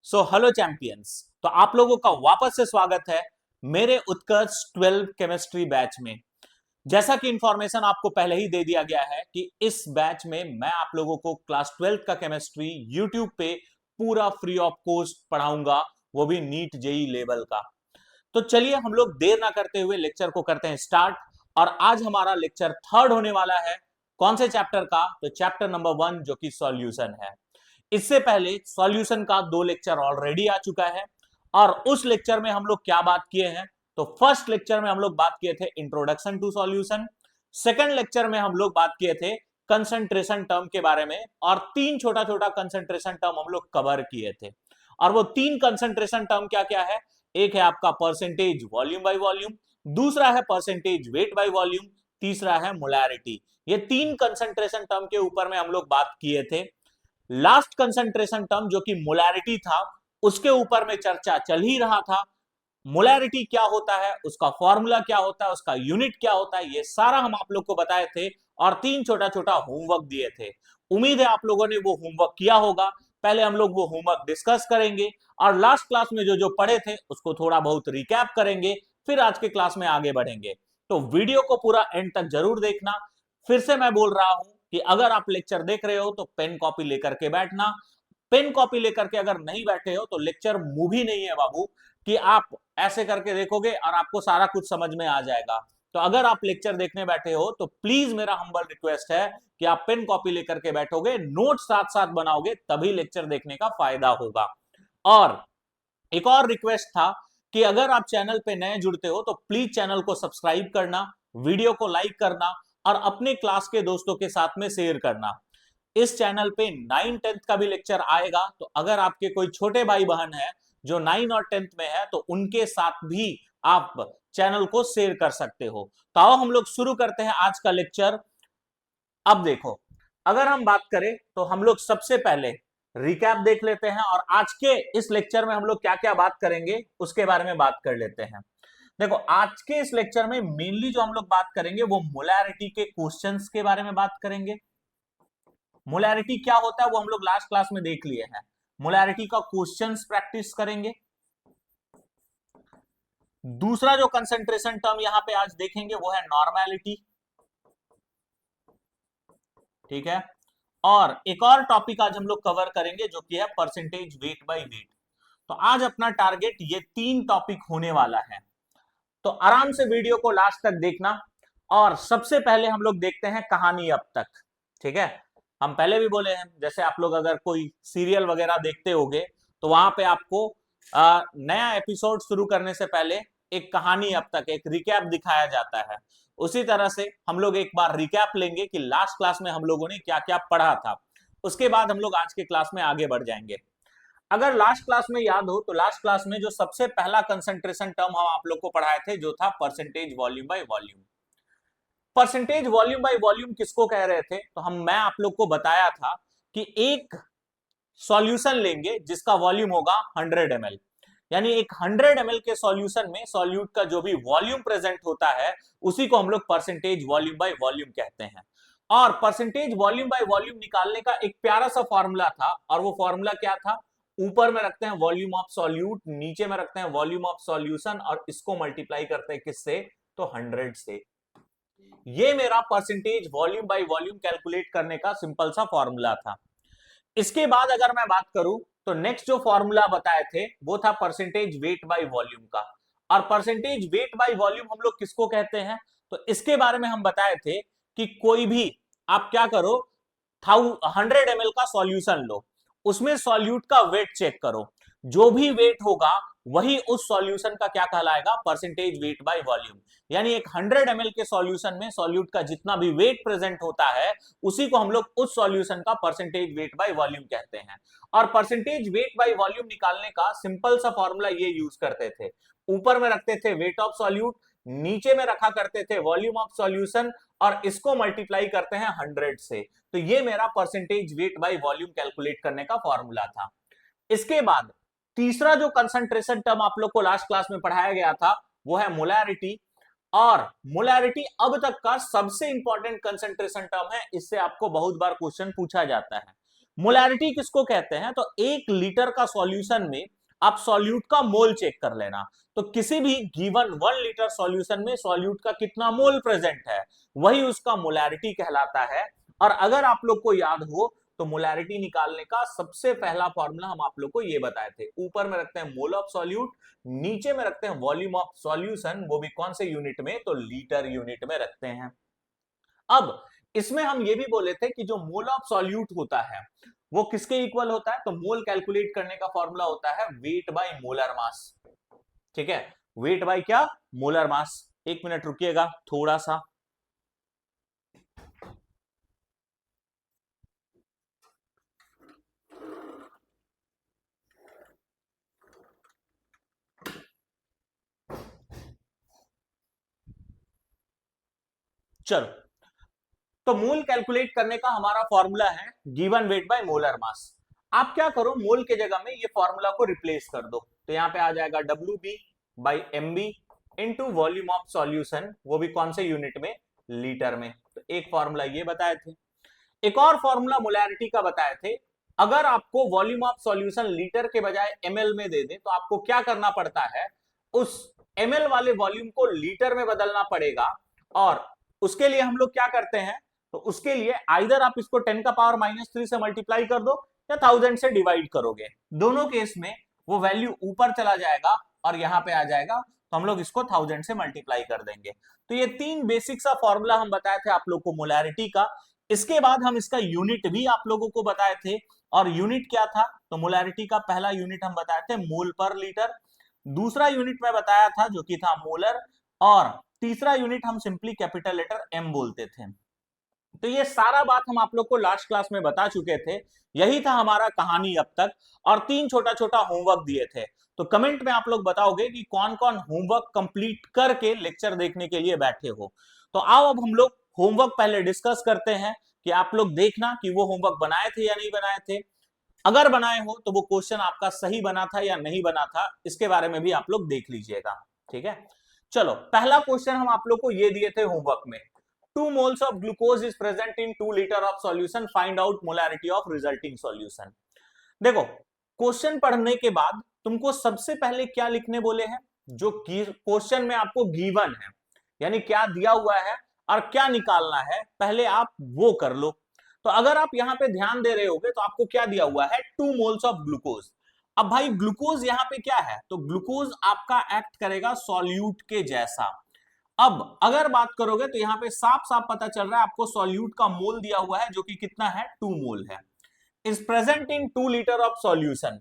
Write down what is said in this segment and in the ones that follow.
Hello champions. तो आप लोगों का वापस से स्वागत है मेरे उत्कर्ष 12 केमिस्ट्री बैच में। जैसा कि इंफॉर्मेशन आपको पहले ही दे दिया गया है कि इस बैच में मैं आप लोगों को क्लास 12 का केमिस्ट्री यूट्यूब पे पूरा फ्री ऑफ कॉस्ट पढ़ाऊंगा, वो भी नीट जेई लेवल का। तो चलिए हम लोग देर ना करते हुए लेक्चर को करते हैं स्टार्ट। और आज हमारा लेक्चर थर्ड होने वाला है। कौन से चैप्टर का? तो चैप्टर नंबर 1 जो कि सॉल्यूशन है। इससे पहले सॉल्यूशन का 2 लेक्चर ऑलरेडी आ चुका है और उस लेक्चर में हम लोग क्या बात किए हैं? तो फर्स्ट लेक्चर में हम लोग बात किए थे introduction to solution. Second lecture में हम लोग बात किए थे कंसंट्रेशन टर्म के बारे में और 3 छोटा छोटा कंसंट्रेशन टर्म हम लोग कवर किए थे। और वो 3 कंसंट्रेशन टर्म क्या क्या है? एक है आपका परसेंटेज वॉल्यूम बाय वॉल्यूम, दूसरा है परसेंटेज वेट बाय वॉल्यूम, तीसरा है मोलैरिटी। ये 3 कंसंट्रेशन टर्म के ऊपर में हम लोग बात किए थे। लास्ट कंसंट्रेशन टर्म जो कि मोलैरिटी था, उसके ऊपर में चर्चा चल ही रहा था। मोलैरिटी क्या होता है, उसका फॉर्मूला क्या होता है, उसका यूनिट क्या होता है, ये सारा हम आप लोग को बताए थे और 3 छोटा छोटा होमवर्क दिए थे। उम्मीद है आप लोगों ने वो होमवर्क किया होगा। पहले हम लोग वो होमवर्क डिस्कस करेंगे और लास्ट क्लास में जो जो पढ़े थे उसको थोड़ा बहुत रिकैप करेंगे, फिर आज के क्लास में आगे बढ़ेंगे। तो वीडियो को पूरा एंड तक जरूर देखना। फिर से मैं बोल रहा हूं कि अगर आप लेक्चर देख रहे हो तो पेन कॉपी लेकर के बैठना। पेन कॉपी लेकर के अगर नहीं बैठे हो तो लेक्चर मूवी नहीं है बाबू कि आप ऐसे करके देखोगे और आपको सारा कुछ समझ में आ जाएगा। तो अगर आप लेक्चर देखने बैठे हो तो प्लीज मेरा हम्बल रिक्वेस्ट है कि आप पेन कॉपी लेकर के बैठोगे, नोट साथ साथ बनाओगे, तभी लेक्चर देखने का फायदा होगा। और एक और रिक्वेस्ट था कि अगर आप चैनल पे नए जुड़ते हो तो प्लीज चैनल को सब्सक्राइब करना, वीडियो को लाइक करना और अपने क्लास के दोस्तों के साथ में शेयर करना। इस चैनल पे 9th-10th का भी लेक्चर आएगा, तो अगर आपके कोई छोटे भाई बहन है जो 9 और 10th में है तो उनके साथ भी आप चैनल को शेयर कर सकते हो। तो आओ हम लोग शुरू करते हैं आज का लेक्चर। अब देखो, अगर हम बात करें तो हम लोग सबसे पहले रिकैप देख लेते हैं और आज के इस लेक्चर में हम लोग क्या क्या बात करेंगे उसके बारे में बात कर लेते हैं। देखो, आज के इस लेक्चर में मेनली जो हम लोग बात करेंगे वो मोलैरिटी के क्वेश्चंस के बारे में बात करेंगे। मोलैरिटी क्या होता है वो हम लोग लास्ट क्लास में देख लिए हैं। मोलैरिटी का क्वेश्चंस प्रैक्टिस करेंगे। दूसरा जो कंसंट्रेशन टर्म यहां पे आज देखेंगे वो है नॉर्मेलिटी। ठीक है। और एक और टॉपिक आज हम लोग कवर करेंगे जो कि है परसेंटेज वेट बाय वेट। तो आज अपना टारगेट ये 3 टॉपिक होने वाला है। तो आराम से वीडियो को लास्ट तक देखना। और सबसे पहले हम लोग देखते हैं कहानी अब तक। ठीक है। हम पहले भी बोले हैं, जैसे आप लोग अगर कोई सीरियल वगैरह देखते होगे तो वहां पे आपको नया एपिसोड शुरू करने से पहले एक कहानी अब तक, एक रिकैप दिखाया जाता है। उसी तरह से हम लोग एक बार रिकैप लेंगे कि लास्ट क्लास में हम लोगों ने क्या क्या पढ़ा था। उसके बाद हम लोग आज के क्लास में आगे बढ़ जाएंगे। अगर लास्ट क्लास में याद हो तो लास्ट क्लास में जो सबसे पहला कंसंट्रेशन टर्म हम आप लोग को पढ़ाए थे जो था percentage volume by volume. Percentage volume by volume किसको कह रहे थे? तो मैं आप लोग को बताया था कि एक सॉल्यूशन लेंगे जिसका वॉल्यूम होगा 100 ml, यानी एक 100 ml के सॉल्यूशन में सॉल्यूट का जो भी वॉल्यूम प्रेजेंट होता है उसी को हम लोग परसेंटेज वॉल्यूम बाय वॉल्यूम कहते हैं। और परसेंटेज वॉल्यूम बाय वॉल्यूम निकालने का एक प्यारा सा फॉर्मूला था, और वो फॉर्मूला क्या था? ऊपर में रखते हैं वॉल्यूम ऑफ सॉल्यूट, नीचे में रखते हैं वॉल्यूम ऑफ सॉल्यूशन और इसको मल्टीप्लाई करते हैं किससे? तो 100 से। ये मेरा percentage volume by volume calculate करने का सिंपल सा फॉर्मूला था। इसके बाद अगर मैं बात करूं तो नेक्स्ट जो फॉर्मूला बताए थे वो था परसेंटेज वेट बाय वॉल्यूम का। और परसेंटेज वेट बाय वॉल्यूम हम लोग किसको कहते हैं? तो इसके बारे में हम बताए थे कि कोई भी आप क्या करो, 100 ml का सॉल्यूशन लो, उसमें सॉल्यूट का वेट चेक करो, जो भी वेट होगा वही उस सॉल्यूशन का क्या कहलाएगा? Percentage weight by volume. यानी एक 100 ml के सॉल्यूशन में सॉल्यूट का जितना भी वेट प्रेजेंट होता है उसी को हम लोग उस सॉल्यूशन का परसेंटेज वेट बाय वॉल्यूम कहते हैं। और परसेंटेज वेट बाय वॉल्यूम निकालने का सिंपल सा फॉर्मूला ये यूज करते थे, ऊपर में रखते थे वेट ऑफ सॉल्यूट, नीचे में रखा करते थे वॉल्यूम ऑफ सॉल्यूशन और इसको मल्टीप्लाई करते हैं 100 से। तो ये मेरा percentage weight by volume calculate करने का फॉर्मूला था। इसके बाद तीसरा जो कंसंट्रेशन टर्म आप लोग को लास्ट क्लास में पढ़ाया गया था वो है मोलैरिटी। और मोलैरिटी अब तक का सबसे इंपॉर्टेंट कंसंट्रेशन टर्म है, इससे आपको बहुत बार क्वेश्चन पूछा जाता है। मोलैरिटी किसको कहते हैं? तो 1 लीटर का सॉल्यूशन में आप सॉल्यूट का मोल चेक कर लेना। तो किसी भी गिवन 1 लीटर सॉल्यूशन में सॉल्यूट का कितना मोल प्रेजेंट है, वही उसका मोलैरिटी कहलाता है। और अगर आप लोग को याद हो तो मोलैरिटी निकालने का सबसे पहला फॉर्मूला हम आप लोग को ये बताए थे, ऊपर में रखते हैं मोल ऑफ सॉल्यूट, नीचे में रखते हैं वॉल्यूम ऑफ सॉल्यूशन, वो भी कौन से यूनिट में? तो लीटर यूनिट में रखते हैं। अब इसमें हम ये भी बोले थे कि जो मोल ऑफ सॉल्यूट होता है वो किसके इक्वल होता है? तो मोल कैलकुलेट करने का फॉर्मूला होता है वेट बाय मोलर मास। ठीक है, वेट बाय क्या? Molar mass. 1 मिनट रुकिएगा थोड़ा सा। चलो, तो मोल कैलकुलेट करने का हमारा फॉर्मूला है given weight by molar mass. आप क्या करो, मोल के जगह में ये फॉर्मूला को रिप्लेस कर दो, तो यहां पे आ जाएगा WB by MB into volume of solution, वो भी कौन से यूनिट में? लीटर में। तो एक फॉर्मूला ये बताए थे, एक और फॉर्मूला मोलैरिटी का बताए थे। अगर आपको वॉल्यूम ऑफ सॉल्यूशन लीटर के बजाय ml में दे दे तो आपको क्या करना पड़ता है? उस ml वाले वॉल्यूम को लीटर में बदलना पड़ेगा। और उसके लिए हम लोग क्या करते हैं? तो उसके लिए आइदर आप इसको 10⁻³ से मल्टीप्लाई कर दो या 1000 से डिवाइड करोगे। दोनों केस में वो वैल्यू ऊपर चला जाएगा और यहां पे आ जाएगा, तो हम लोग इसको 1000 से मल्टीप्लाई कर देंगे। तो ये 3 बेसिक सा फॉर्मूला हम बताए थे आप लोग को मोलैरिटी का। इसके बाद हम इसका यूनिट भी आप लोगों को बताए थे, और यूनिट क्या था? तो मोलैरिटी का पहला यूनिट हम बताए थे मोल पर लीटर, दूसरा यूनिट मैं बताया था जो कि था मोलर, और तीसरा यूनिट हम सिंपली कैपिटल लेटर M बोलते थे। तो ये सारा बात हम आप लोग को लास्ट क्लास में बता चुके थे, यही था हमारा कहानी अब तक। और 3 छोटा छोटा होमवर्क दिए थे। तो कमेंट में आप लोग बताओगे कि कौन कौन होमवर्क कंप्लीट करके लेक्चर देखने के लिए बैठे हो। तो आओ अब हम लोग होमवर्क पहले डिस्कस करते हैं, कि आप लोग देखना कि वो होमवर्क बनाए थे या नहीं बनाए थे। अगर बनाए हो तो वो क्वेश्चन आपका सही बना था या नहीं बना था, इसके बारे में भी आप लोग देख लीजिएगा। ठीक है, चलो पहला क्वेश्चन हम आप लोग को ये दिए थे होमवर्क में, 2 moles of glucose is present in 2 liter of solution, find out molarity of resulting solution। देखो, क्वेश्चन पढ़ने के बाद तुमको सबसे पहले क्या लिखने बोले हैं? जो क्वेश्चन में आपको गिवन है, यानी क्या दिया हुआ है और क्या निकालना है, पहले आप वो कर लो। तो अगर आप यहां पे ध्यान दे रहे होगे तो आपको क्या दिया हुआ है? 2 moles ऑफ ग्लूकोज। अब भाई ग्लूकोज यहां पे क्या है? तो ग्लूकोज आपका एक्ट करेगा सॉल्यूट के जैसा। अब अगर बात करोगे तो यहां पे साफ साफ पता चल रहा है आपको सॉल्यूट का मोल दिया हुआ है जो कि कितना है? 2 मोल है। Is present in 2 litre of solution.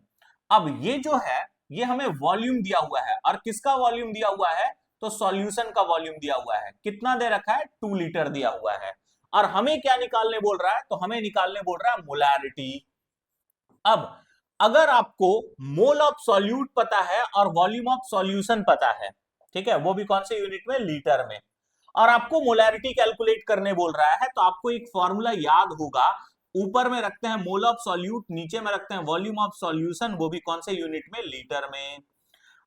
अब ये जो है ये हमें वॉल्यूम दिया हुआ है, और किसका वॉल्यूम दिया हुआ है? तो सॉल्यूशन का वॉल्यूम दिया हुआ है। कितना दे रखा है? 2 लीटर दिया हुआ है। और हमें क्या निकालने बोल रहा है? तो हमें निकालने बोल रहा है मोलैरिटी। अब अगर आपको मोल ऑफ सॉल्यूट पता है और वॉल्यूम ऑफ सॉल्यूशन पता है, ठीक है, वो भी कौन से यूनिट में? लीटर में, और आपको मोलैरिटी कैलकुलेट करने बोल रहा है, तो आपको एक फॉर्मूला याद होगा, ऊपर में रखते हैं मोल ऑफ सॉल्यूट, नीचे में रखते हैं वॉल्यूम ऑफ सॉल्यूशन, वो भी कौन से यूनिट में? लीटर में।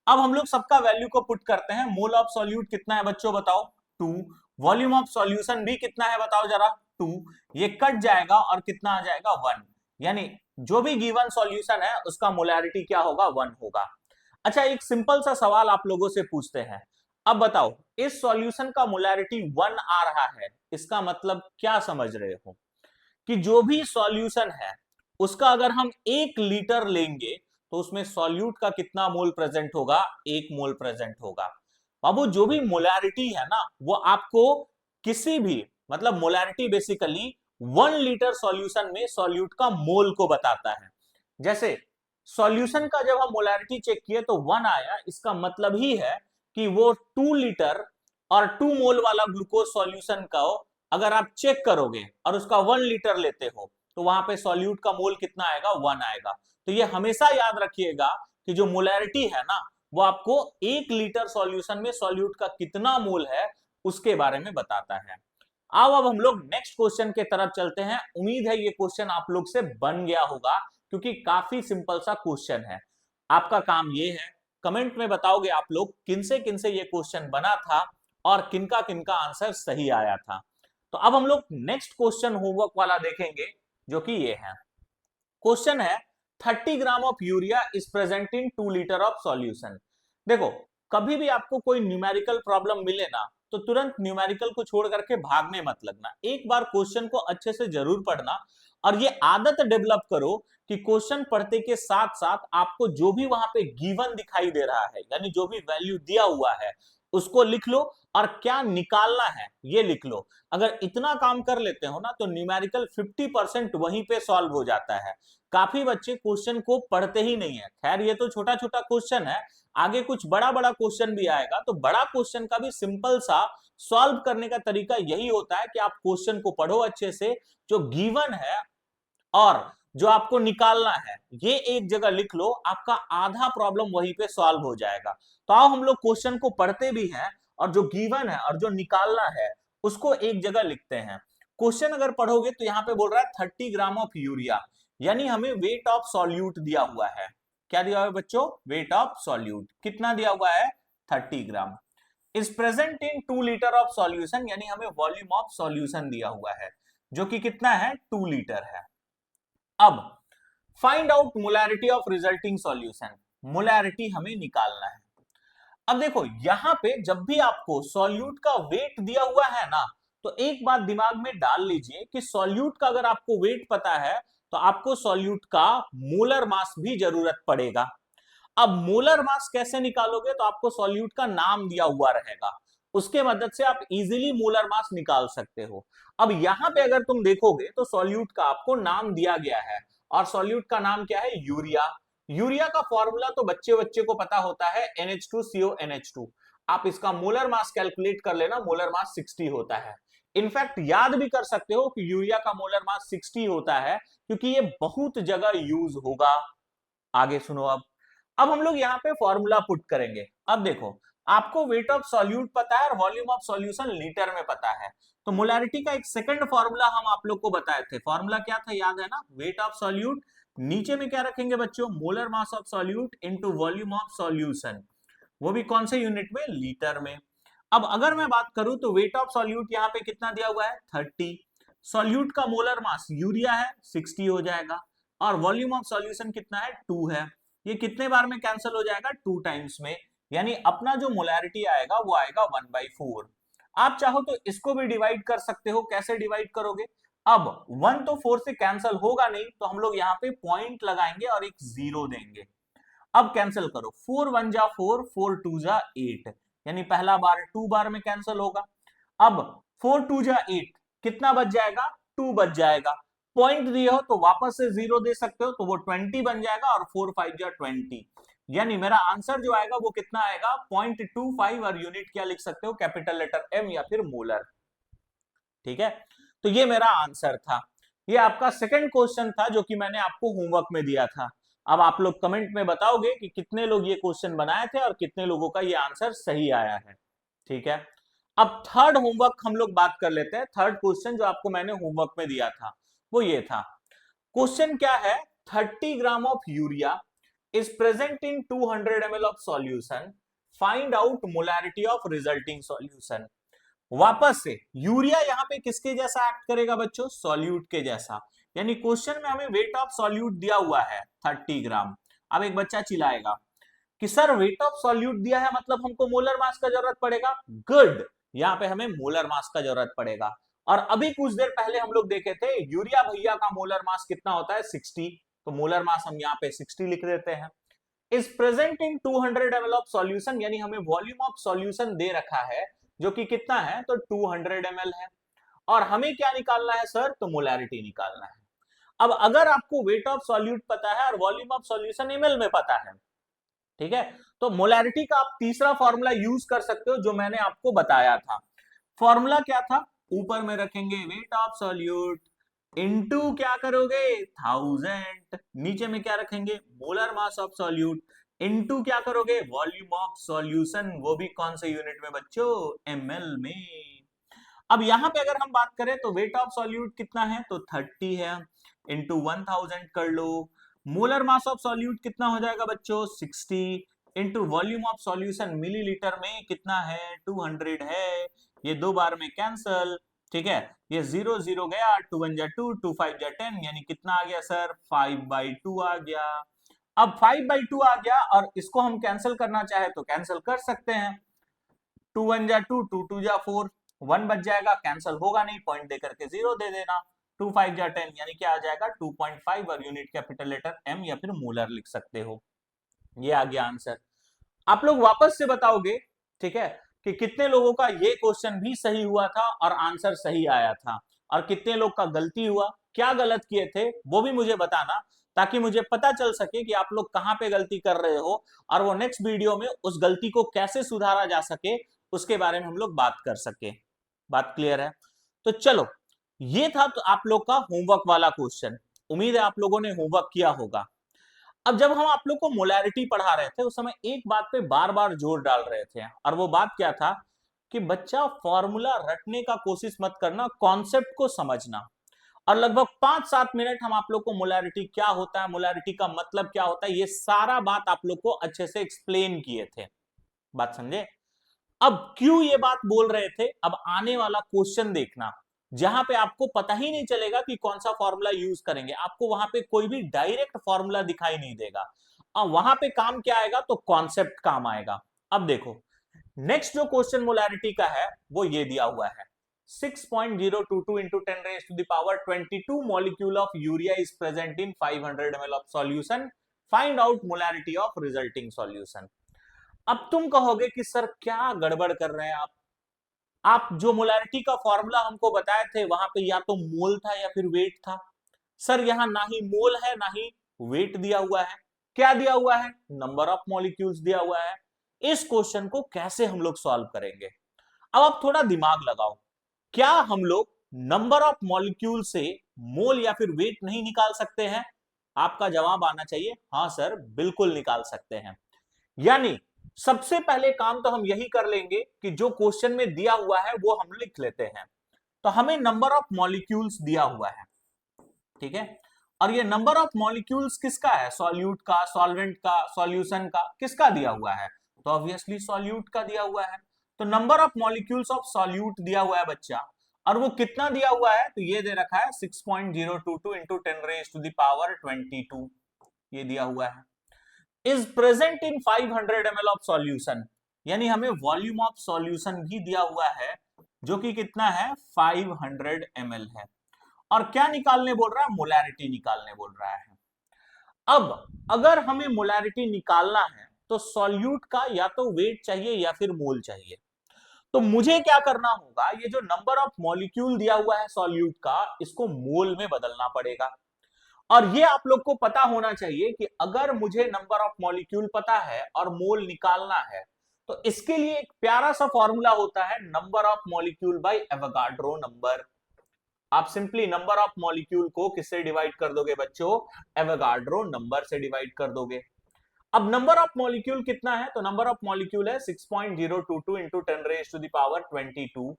अब हम लोग सबका वैल्यू को पुट करते हैं। मोल ऑफ सॉल्यूट कितना है बच्चों बताओ? 2। वॉल्यूम ऑफ सॉल्यूशन भी कितना है बताओ जरा? 2। ये कट जाएगा और कितना आ जाएगा? 1। यानी जो भी गिवन सॉल्यूशन है उसका मोलैरिटी क्या होगा? 1 होगा। अच्छा, एक सिंपल सा सवाल आप लोगों से पूछते हैं, अब बताओ इस सॉल्यूशन का मोलैरिटी 1 आ रहा है, इसका मतलब क्या समझ रहे हो? कि जो भी सॉल्यूशन है उसका अगर हम 1 लीटर लेंगे तो उसमें सॉल्यूट का कितना मोल प्रेजेंट होगा? 1 मोल प्रेजेंट होगा। बाबू जो भी मोलैरिटी है ना वो आपको किसी भी, मतलब मोलैरिटी बेसिकली 1 लीटर सॉल्यूशन में सॉल्यूट का मोल को बताता है। जैसे सॉल्यूशन का जब हम मोलैरिटी चेक किए तो 1 आया, इसका मतलब ही है कि वो 2 लीटर और 2 मोल वाला ग्लूकोज सॉल्यूशन का अगर आप चेक करोगे और उसका 1 लीटर लेते हो तो वहां पे सॉल्यूट का मोल कितना आएगा? 1 आएगा। तो ये हमेशा याद रखिएगा कि जो मोलैरिटी है ना वो आपको 1 लीटर सॉल्यूशन में सॉल्यूट का कितना मोल है उसके बारे में बताता है। आओ अब हम लोग नेक्स्ट क्वेश्चन के तरफ चलते हैं। उम्मीद है ये क्वेश्चन आप लोग से बन गया होगा, क्योंकि काफी सिंपल सा क्वेश्चन है। आपका काम ये है, कमेंट में बताओगे आप लोग किन से ये क्वेश्चन बना था और किनका किनका आंसर सही आया था। तो अब हम लोग नेक्स्ट क्वेश्चन होमवर्क वाला देखेंगे, जो कि ये है। क्वेश्चन है 30 gram of urea is present in 2 litre of solution. देखो, कभी भी आपको कोई न्यूमेरिकल प्रॉब्लम मिले ना, तो तुरंत न्यूमेरिकल को छोड़ करके भागने मत लगना, एक बार क्वेश्चन को अच्छे से जरूर पढ़ना और ये आदत डेवलप करो कि क्वेश्चन पढ़ते के साथ साथ आपको जो भी वहां पे गिवन दिखाई दे रहा है, यानी जो भी वैल्यू दिया हुआ है उसको लिख लो और क्या निकालना है ये लिख लो। अगर इतना काम कर लेते हो ना तो न्यूमेरिकल 50% वहीं पे सॉल्व हो जाता है। काफी बच्चे क्वेश्चन को पढ़ते ही नहीं है। खैर ये तो छोटा छोटा क्वेश्चन है, आगे कुछ बड़ा बड़ा क्वेश्चन भी आएगा, तो बड़ा क्वेश्चन का भी सिंपल सा सॉल्व करने का तरीका यही होता है कि आप क्वेश्चन को पढ़ो अच्छे से, जो गिवन है और जो आपको निकालना है ये एक जगह लिख लो, आपका आधा प्रॉब्लम वहीं पे सॉल्व हो जाएगा। तो आओ हम लोग क्वेश्चन को पढ़ते भी हैं और जो गिवन है और जो निकालना है उसको एक जगह लिखते हैं। क्वेश्चन अगर पढ़ोगे तो यहाँ पे बोल रहा है 30 ग्राम ऑफ यूरिया, यानी हमें वेट ऑफ सॉल्यूट दिया हुआ है। क्या दिया हुआ है बच्चों? वेट ऑफ सॉल्यूट कितना दिया हुआ है? 30 gram. Is present in 2 litre of solution, यानी हमें वॉल्यूम ऑफ सॉल्यूशन दिया हुआ है जो कि कितना है? 2 लीटर है। अब find out molarity of resulting solution, molarity हमें निकालना है। अब देखो यहां पे जब भी आपको सॉल्यूट का वेट दिया हुआ है ना, तो एक बात दिमाग में डाल लीजिए कि सॉल्यूट का अगर आपको वेट पता है तो आपको सॉल्यूट का मोलर मास भी जरूरत पड़ेगा। अब मोलर मास कैसे निकालोगे? तो आपको सॉल्यूट का नाम दिया हुआ रहेगा, उसके मदद से आप इजीली मोलर मास निकाल सकते हो। अब यहां पे अगर तुम देखोगे तो सॉल्यूट का आपको नाम दिया गया है और सॉल्यूट का नाम क्या है? यूरिया। यूरिया का फॉर्मूला तो बच्चे बच्चे को पता होता है NH2CONH2। आप इसका मोलर मास कैलकुलेट कर लेना, मोलर मास 60 होता है। इनफैक्ट याद भी कर सकते हो कि यूरिया का मोलर मास 60 होता है क्योंकि ये बहुत जगह यूज होगा। आगे सुनो। अब हम लोग यहाँ पे फॉर्मूला पुट करेंगे। अब देखो, आपको वेट ऑफ सॉल्यूट पता है और वॉल्यूम ऑफ सॉल्यूशन लीटर में पता है, तो मोलैरिटी का एक सेकंड फॉर्मूला हम आप लोग को बताए थे। फॉर्मूला क्या था? याद है ना? वेट ऑफ सॉल्यूट, नीचे में क्या रखेंगे बच्चों? Molar mass of solute into volume of solution, वो भी कौन से यूनिट में? लीटर में। अब अगर मैं बात करूं तो वेट ऑफ सॉल्यूट यहाँ पे कितना दिया हुआ है? 30। सॉल्यूट का मोलर मास यूरिया है 60 हो जाएगा और वॉल्यूम ऑफ सॉल्यूशन कितना है? 2 है। ये कितने बार में कैंसिल हो जाएगा? 2 टाइम्स में, यानी अपना जो मोलैरिटी आएगा वो आएगा 1/4। आप चाहो तो इसको भी डिवाइड कर सकते हो। कैसे डिवाइड करोगे? अब 1 तो 4 से कैंसिल होगा नहीं, तो हम लोग यहाँ पे पॉइंट लगाएंगे और एक 0 देंगे। अब कैंसिल करो, 4 1 जा 4, 4 2 जा 8, यानी पहला बार 2 बार में कैंसिल होगा। अब 4 2 जा 8 कितना बच जाएगा? 2 बच जाएगा। पॉइंट दिए हो तो वापस से 0 दे सकते हो, तो वो 20 बन जाएगा और 4 5 जा 20, यानी मेरा आंसर जो आएगा वो कितना आएगा? 0.25। और यूनिट क्या लिख सकते हो? कैपिटल लेटर M या फिर मोलर। ठीक है, तो ये मेरा आंसर था। ये आपका सेकंड क्वेश्चन था जो कि मैंने आपको होमवर्क में दिया था। अब आप लोग कमेंट में बताओगे कि कितने लोग ये क्वेश्चन बनाए थे और कितने लोगों का ये आंसर सही आया है। ठीक है, अब थर्ड होमवर्क हम लोग बात कर लेते हैं। थर्ड क्वेश्चन जो आपको मैंने होमवर्क में दिया था वो ये था। क्वेश्चन क्या है? 30 gram of urea is present in 200 ml of solution, find out molarity of resulting solution. वापस से यूरिया यहाँ पे किसके जैसा एक्ट करेगा बच्चों? सॉल्यूट के जैसा। यानी क्वेश्चन में हमें वेट ऑफ सॉल्यूट दिया हुआ है 30 ग्राम। अब एक बच्चा चिल्लाएगा कि सर वेट ऑफ सॉल्यूट दिया है मतलब हमको मोलर मास का जरूरत पड़ेगा। गुड, यहाँ पे हमें मोलर मास का जरूरत पड़ेगा। और अभी कुछ देर पहले हम लोग देखे थे यूरिया भैया का मोलर मास कितना होता है? 60, तो मोलर मास हम यहाँ पे 60 लिख देते हैं। Is present in 200 ml of solution, यानी हमें वॉल्यूम ऑफ सॉल्यूशन दे रखा है जो कि कितना है? तो 200 ml है। और हमें क्या निकालना है सर? तो मोलैरिटी निकालना है। अब अगर आपको वेट ऑफ सॉल्यूट पता है और वॉल्यूम ऑफ सॉल्यूशन ml में पता है, ठीक है, तो मोलैरिटी का आप तीसरा फॉर्मूला यूज कर सकते हो जो मैंने आपको बताया था। फॉर्मूला क्या था? ऊपर में रखेंगे वेट ऑफ सॉल्यूट इनटू क्या करोगे? 1000। नीचे में क्या रखेंगे? Molar mass of solute into क्या करोगे? वॉल्यूम ऑफ सॉल्यूशन, वो भी कौन से यूनिट में बच्चों? ml में। अब यहां पे अगर हम बात करें तो वेट ऑफ सॉल्यूट कितना है? तो 30 है, इंटू 1000 कर लो। मोलर मास ऑफ सॉल्यूट कितना हो जाएगा बच्चों? 60, into volume of solution millilitre में कितना है? 200 है। ये दो बार में कैंसल, ठीक है, ये 0 0 गया, 2 1 जा 2, 2 5 जा 10, यानी कितना आ गया सर, 5/2 आ गया। अब 5/2 आ गया और इसको हम कैंसिल करना चाहे तो कैंसिल कर सकते हैं। 2 1 जा 2, 2 2 जा 4, 1 बच जाएगा, कैंसिल होगा नहीं, पॉइंट दे करके 0 दे देना। 2 5 जा 10, यानी क्या आ जाएगा 2.5, और यूनिट कैपिटल लेटर एम या फिर मोलर लिख सकते हो। ये आ गया आंसर। आप लोग वापस से बताओगे, ठीक है, कि कितने लोगों का ये क्वेश्चन भी सही हुआ था और आंसर सही आया था, और कितने लोग का गलती हुआ, क्या गलत किए थे वो भी मुझे बताना, ताकि मुझे पता चल सके कि आप लोग कहां पे गलती कर रहे हो, और वो नेक्स्ट वीडियो में उस गलती को कैसे सुधारा जा सके उसके बारे में हम लोग बात कर सके। बात क्लियर है? तो चलो, ये था तो आप लोग का होमवर्क वाला क्वेश्चन। उम्मीद है आप लोगों ने होमवर्क किया होगा। अब जब हम आप लोग को मोलैरिटी पढ़ा रहे थे उस समय एक बात पे बार बार जोर डाल रहे थे, और वो बात क्या था कि बच्चा फॉर्मूला रटने का कोशिश मत करना, कॉन्सेप्ट को समझना। और लगभग 5-7 मिनट हम आप लोग को मोलैरिटी क्या होता है, मोलैरिटी का मतलब क्या होता है, ये सारा बात आप लोग को अच्छे से एक्सप्लेन किए थे। बात समझे? अब क्यों ये बात बोल रहे थे, अब आने वाला क्वेश्चन देखना, जहां पे आपको पता ही नहीं चलेगा कि कौन सा फॉर्मूला यूज करेंगे, आपको वहां पे कोई भी डायरेक्ट फॉर्मूला दिखाई नहीं देगा, और वहां पे काम क्या आएगा, तो कॉन्सेप्ट काम आएगा। अब देखो, नेक्स्ट जो क्वेश्चन मोलैरिटी का है वो ये दिया हुआ है, 6.022 into 10 raised to the power 22 molecule of urea is present in 500 ml of solution. Find out molarity of resulting solution. अब तुम कहोगे कि सर क्या गड़बड़ कर रहे हैं आप जो मोलैरिटी का फॉर्मूला हमको बताए थे वहां पे या तो मोल था या फिर वेट था। सर यहां ना ही मोल है ना ही वेट दिया हुआ है, क्या दिया हुआ है, नंबर ऑफ मॉलिक्यूल्स दिया हुआ है। इस क्वेश्चन को कैसे हम लोग सॉल्व करेंगे? अब आप थोड़ा दिमाग लगाओ, क्या हम लोग नंबर ऑफ मॉलिक्यूल से मोल या फिर वेट नहीं निकाल सकते हैं? आपका जवाब आना चाहिए हाँ सर बिल्कुल निकाल सकते हैं। यानी सबसे पहले काम तो हम यही कर लेंगे कि जो क्वेश्चन में दिया हुआ है वो हम लिख लेते हैं। तो हमें नंबर ऑफ मॉलिक्यूल्स दिया हुआ है, ठीक है, और ये नंबर ऑफ मॉलिक्यूल्स किसका है, सॉल्यूट का, सॉल्वेंट का, सॉल्यूशन का, किसका दिया हुआ है, तो ऑब्वियसली सॉल्यूट का दिया हुआ है। तो number of molecules of solute दिया हुआ है बच्चा, और वो कितना दिया हुआ है, तो ये दे रखा है 6.022 into 10 raised to the power 22, ये दिया हुआ है। Is present in 500 ml of solution, यानी हमें वॉल्यूम ऑफ सॉल्यूशन भी दिया हुआ है जो कि कितना है 500 ml है, और क्या निकालने बोल रहा है, मोलैरिटी निकालने बोल रहा है। अब अगर हमें मोलैरिटी निकालना है तो सॉल्यूट का या तो वेट चाहिए या फिर मोल चाहिए। तो मुझे क्या करना होगा, ये जो नंबर ऑफ मॉलिक्यूल दिया हुआ है सॉल्यूट का इसको मोल में बदलना पड़ेगा। और ये आप लोग को पता होना चाहिए कि अगर मुझे नंबर ऑफ मॉलिक्यूल पता है और मोल निकालना है तो इसके लिए एक प्यारा सा फॉर्मूला होता है, number of molecule by Avogadro number. आप सिंपली नंबर ऑफ मॉलिक्यूल को किससे डिवाइड कर दोगे बच्चों, एवोगाड्रो नंबर से डिवाइड कर दोगे। अब नंबर ऑफ मॉलिक्यूल कितना है, तो नंबर ऑफ मॉलिक्यूल है 6.022 into 10 raised to the power 22।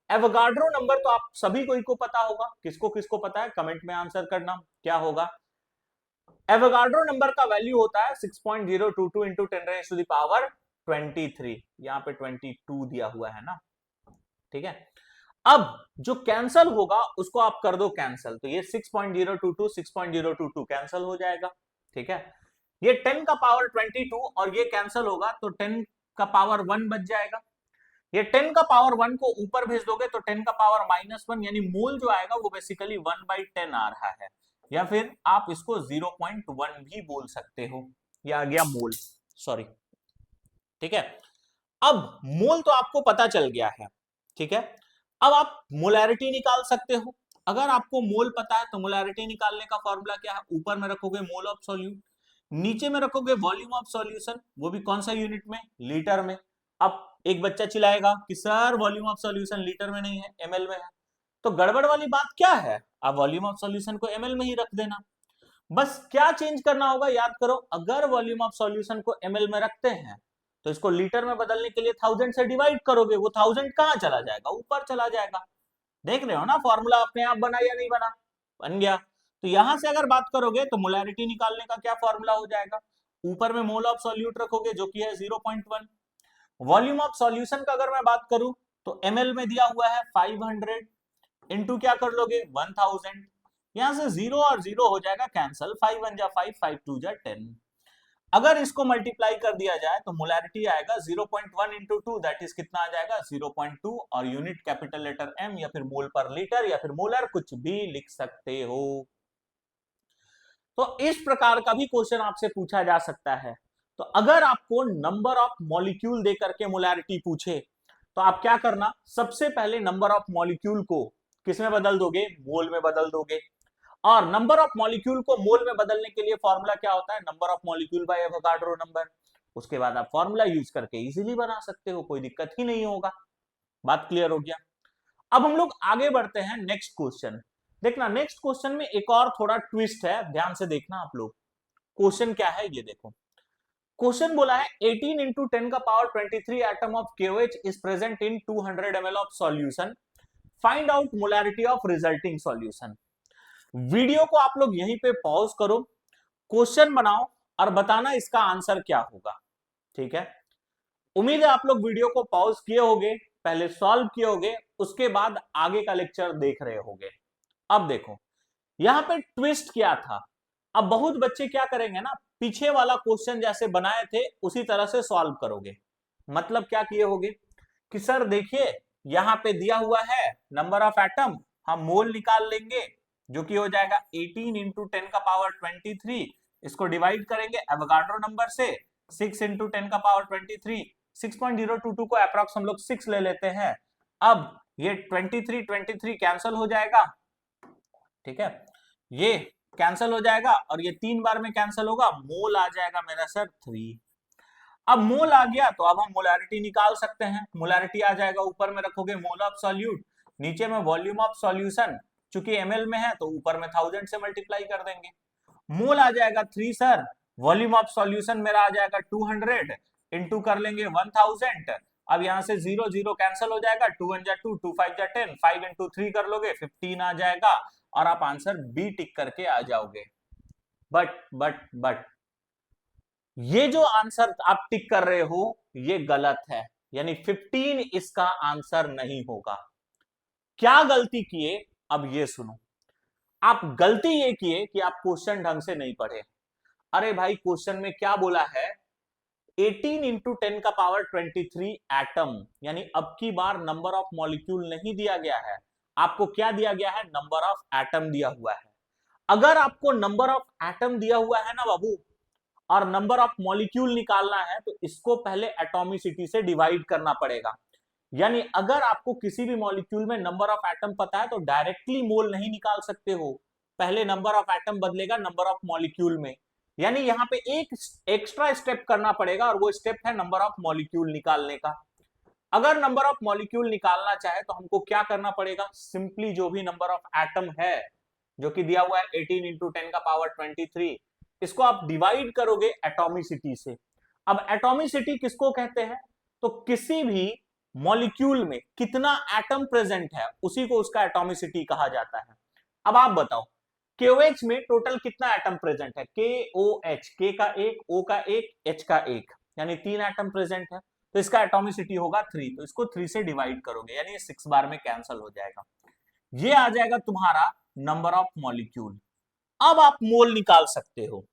Avogadro number तो आप सभी को पता होगा, किसको किसको पता है कमेंट में आंसर करना, क्या होगा। एवोगाड्रो नंबर का वैल्यू होता है 6.022 into 10 raised to the power 23, यहाँ पे 22 दिया हुआ है ना, ठीक है। अब जो कैंसल होगा उसको आप कर दो कैंसल, तो ये 6.022 6.022 कैंसल हो जाएगा, ठीक है। ये 10 का पावर 22 और ये कैंसल होगा तो 10 का पावर 1 बच जाएगा। ये 10 का पावर 1 को ऊपर भेज दोगे तो 10 का पावर -1, यानी मोल जो आएगा वो बेसिकली 1/10 आ रहा है, या फिर आप इसको 0.1 भी बोल सकते हो, ये आ गया मोल, सॉरी, ठीक है। अब मोल तो आपको पता चल गया है, ठीक है। अब आप मोलैरिटी निकाल सकते हो। अगर आपको मोल पता है तो मोलैरिटी निकालने का फॉर्मूला क्या है, ऊपर में रखोगे मोल ऑफ सॉल्यूट, नीचे में रखोगे वॉल्यूम ऑफ सॉल्यूशन, वो भी कौन सा यूनिट में, लीटर में। अब एक बच्चा चिल्लाएगा कि sir volume of solution litre में नहीं है एमएल में है, तो गड़बड़ वाली बात क्या है, आप वॉल्यूम ऑफ सॉल्यूशन को एमएल में ही रख देना। बस क्या चेंज करना होगा, याद करो, अगर वॉल्यूम ऑफ सॉल्यूशन को एमएल में रखते हैं तो इसको लीटर में बदलने के लिए 1000 से डिवाइड करोगे, वो 1000 कहां चला जाएगा, ऊपर चला जाएगा। देख रहे हो ना, फॉर्मूला अपने आप बना या नहीं बना, बन गया। तो यहां से अगर बात करोगे तो मोलैरिटी निकालने का क्या फॉर्मूला हो जाएगा, ऊपर में मोल ऑफ सॉल्यूट रखोगे जो कि है 0.1। वॉल्यूम ऑफ सॉल्यूशन का अगर मैं बात करूं तो एमएल में दिया हुआ है 500, इंटू क्या कर लोगे 1000, यहां से 0 और 0 हो जाएगा कैंसल, 5 1 जा 5, 5 2 जा 10। अगर इसको मल्टीप्लाई कर दिया जाए तो मोलैरिटी आएगा 0.1 इंटू 2, दैट इज कितना आ जाएगा 0.2, और यूनिट कैपिटल लेटर एम या फिर मोल पर लीटर या फिर मोलर कुछ भी लिख सकते हो। तो इस प्रकार का भी क्वेश्चन आपसे पूछा जा सकता है। तो अगर आपको नंबर ऑफ मॉलिक्यूल दे करके मोलैरिटी पूछे तो आप क्या करना, सबसे पहले नंबर ऑफ मॉलिक्यूल को किस में बदल दोगे, मोल में बदल दोगे। और नंबर ऑफ मॉलिक्यूल को मोल में बदलने के लिए फॉर्मूला क्या होता है, number of molecule by Avogadro number. उसके बाद आप फॉर्मूला यूज करके इजीली बना सकते हो, कोई दिक्कत ही नहीं होगा। बात क्लियर हो गया। अब हम लोग आगे बढ़ते हैं नेक्स्ट क्वेश्चन। देखना नेक्स्ट क्वेश्चन में एक और थोड़ा ट्विस्ट है, ध्यान से देखना आप लोग। क्वेश्चन क्या है ये देखो। क्वेश्चन बोला है 18 इंटू 10 का power 23 atom of KOH is present in 200 ml of solution, find out molarity of resulting solution. Video को आप लोग यहीं पे पॉज करो, क्वेश्चन बनाओ और बताना इसका आंसर क्या होगा। ठीक है, उम्मीद है आप लोग वीडियो को पॉज किए होंगे, पहले सॉल्व किए होंगे, उसके बाद आगे का लेक्चर देख रहे होंगे। अब देखो यहां पे ट्विस्ट क्या था। अब बहुत बच्चे क्या करेंगे ना, पीछे वाला क्वेश्चन जैसे बनाए थे उसी तरह से सॉल्व करोगे। मतलब क्या किए होगे कि सर देखिए यहां पे दिया हुआ है नंबर ऑफ एटम, हम मोल निकाल लेंगे जो कि हो जाएगा 18 इंटू 10 का पावर 23, इसको डिवाइड करेंगे एवोगाड्रो नंबर से, 6 इंटू 10 का पावर 23, 6.022 को अप्रॉक्स हम लोग 6 ले लेते हैं। अब ये 23 कैंसिल हो जाएगा, ठीक है, ये कैंसिल हो जाएगा और ये 3 बार में कैंसिल होगा, मोल आ जाएगा मेरा सर 3। अब मोल आ गया तो अब हम मोलैरिटी निकाल सकते हैं। मोलैरिटी आ जाएगा, ऊपर में रखोगे मोल ऑफ सॉल्यूट, नीचे में वॉल्यूम ऑफ सॉल्यूशन, चूंकि ml में है तो ऊपर में 1000 से मल्टीप्लाई कर देंगे। मोल आ जाएगा 3 सर, वॉल्यूम ऑफ सॉल्यूशन मेरा आ जाएगा 200, इंटू कर लेंगे 1000। अब यहां से 0 0 कैंसिल हो जाएगा, 2 1 जा 2, 2 5 जा 10, 5 इंटू 3 कर लोगे 15 आ जाएगा और आप आंसर बी टिक करके आ जाओगे। बट ये जो आंसर आप टिक कर रहे हो ये गलत है, यानी 15 इसका आंसर नहीं होगा। क्या गलती किए, अब ये सुनो। आप गलती ये किए कि आप क्वेश्चन ढंग से नहीं पढ़े। अरे भाई क्वेश्चन में क्या बोला है, 18 इंटू 10 का पावर 23 एटम, यानी अब की बार नंबर ऑफ मॉलिक्यूल नहीं दिया गया है, आपको क्या दिया गया है, नंबर ऑफ एटम दिया हुआ है। अगर आपको नंबर ऑफ एटम दिया हुआ है ना बाबू, और नंबर ऑफ मॉलिक्यूल निकालना है तो इसको पहले एटॉमिसिटी से डिवाइड करना पड़ेगा। यानी अगर आपको किसी भी मॉलिक्यूल में नंबर ऑफ एटम पता है तो डायरेक्टली मोल नहीं निकाल सकते हो, पहले नंबर ऑफ एटम बदलेगा नंबर ऑफ मॉलिक्यूल में। यानी यहां पे एक एक्स्ट्रा स्टेप करना पड़ेगा और वो स्टेप है नंबर ऑफ मॉलिक्यूल निकालने का। अगर नंबर ऑफ मॉलिक्यूल निकालना चाहे तो हमको क्या करना पड़ेगा, सिंपली जो भी नंबर ऑफ एटम है जो कि दिया हुआ है 18 इंटू 10 का पावर 23, इसको आप डिवाइड करोगे एटॉमिसिटी से। अब एटॉमिसिटी किसको कहते हैं, तो किसी भी मॉलिक्यूल में कितना एटम प्रेजेंट है उसी को उसका एटॉमिसिटी कहा जाता है। अब आप बताओ KOH में टोटल कितना एटम प्रेजेंट है, KOH, K का एक, O का एक, H का एक, यानी 3 एटम प्रेजेंट है, तो इसका एटॉमिसिटी होगा 3, तो इसको 3 से डिवाइड करोगे यानी 6 बार में कैंसिल हो जाएगा। ये आ जाएगा तुम्हारा नंबर ऑफ मॉलिक्यूल। अब आप मोल निकाल सकते हो,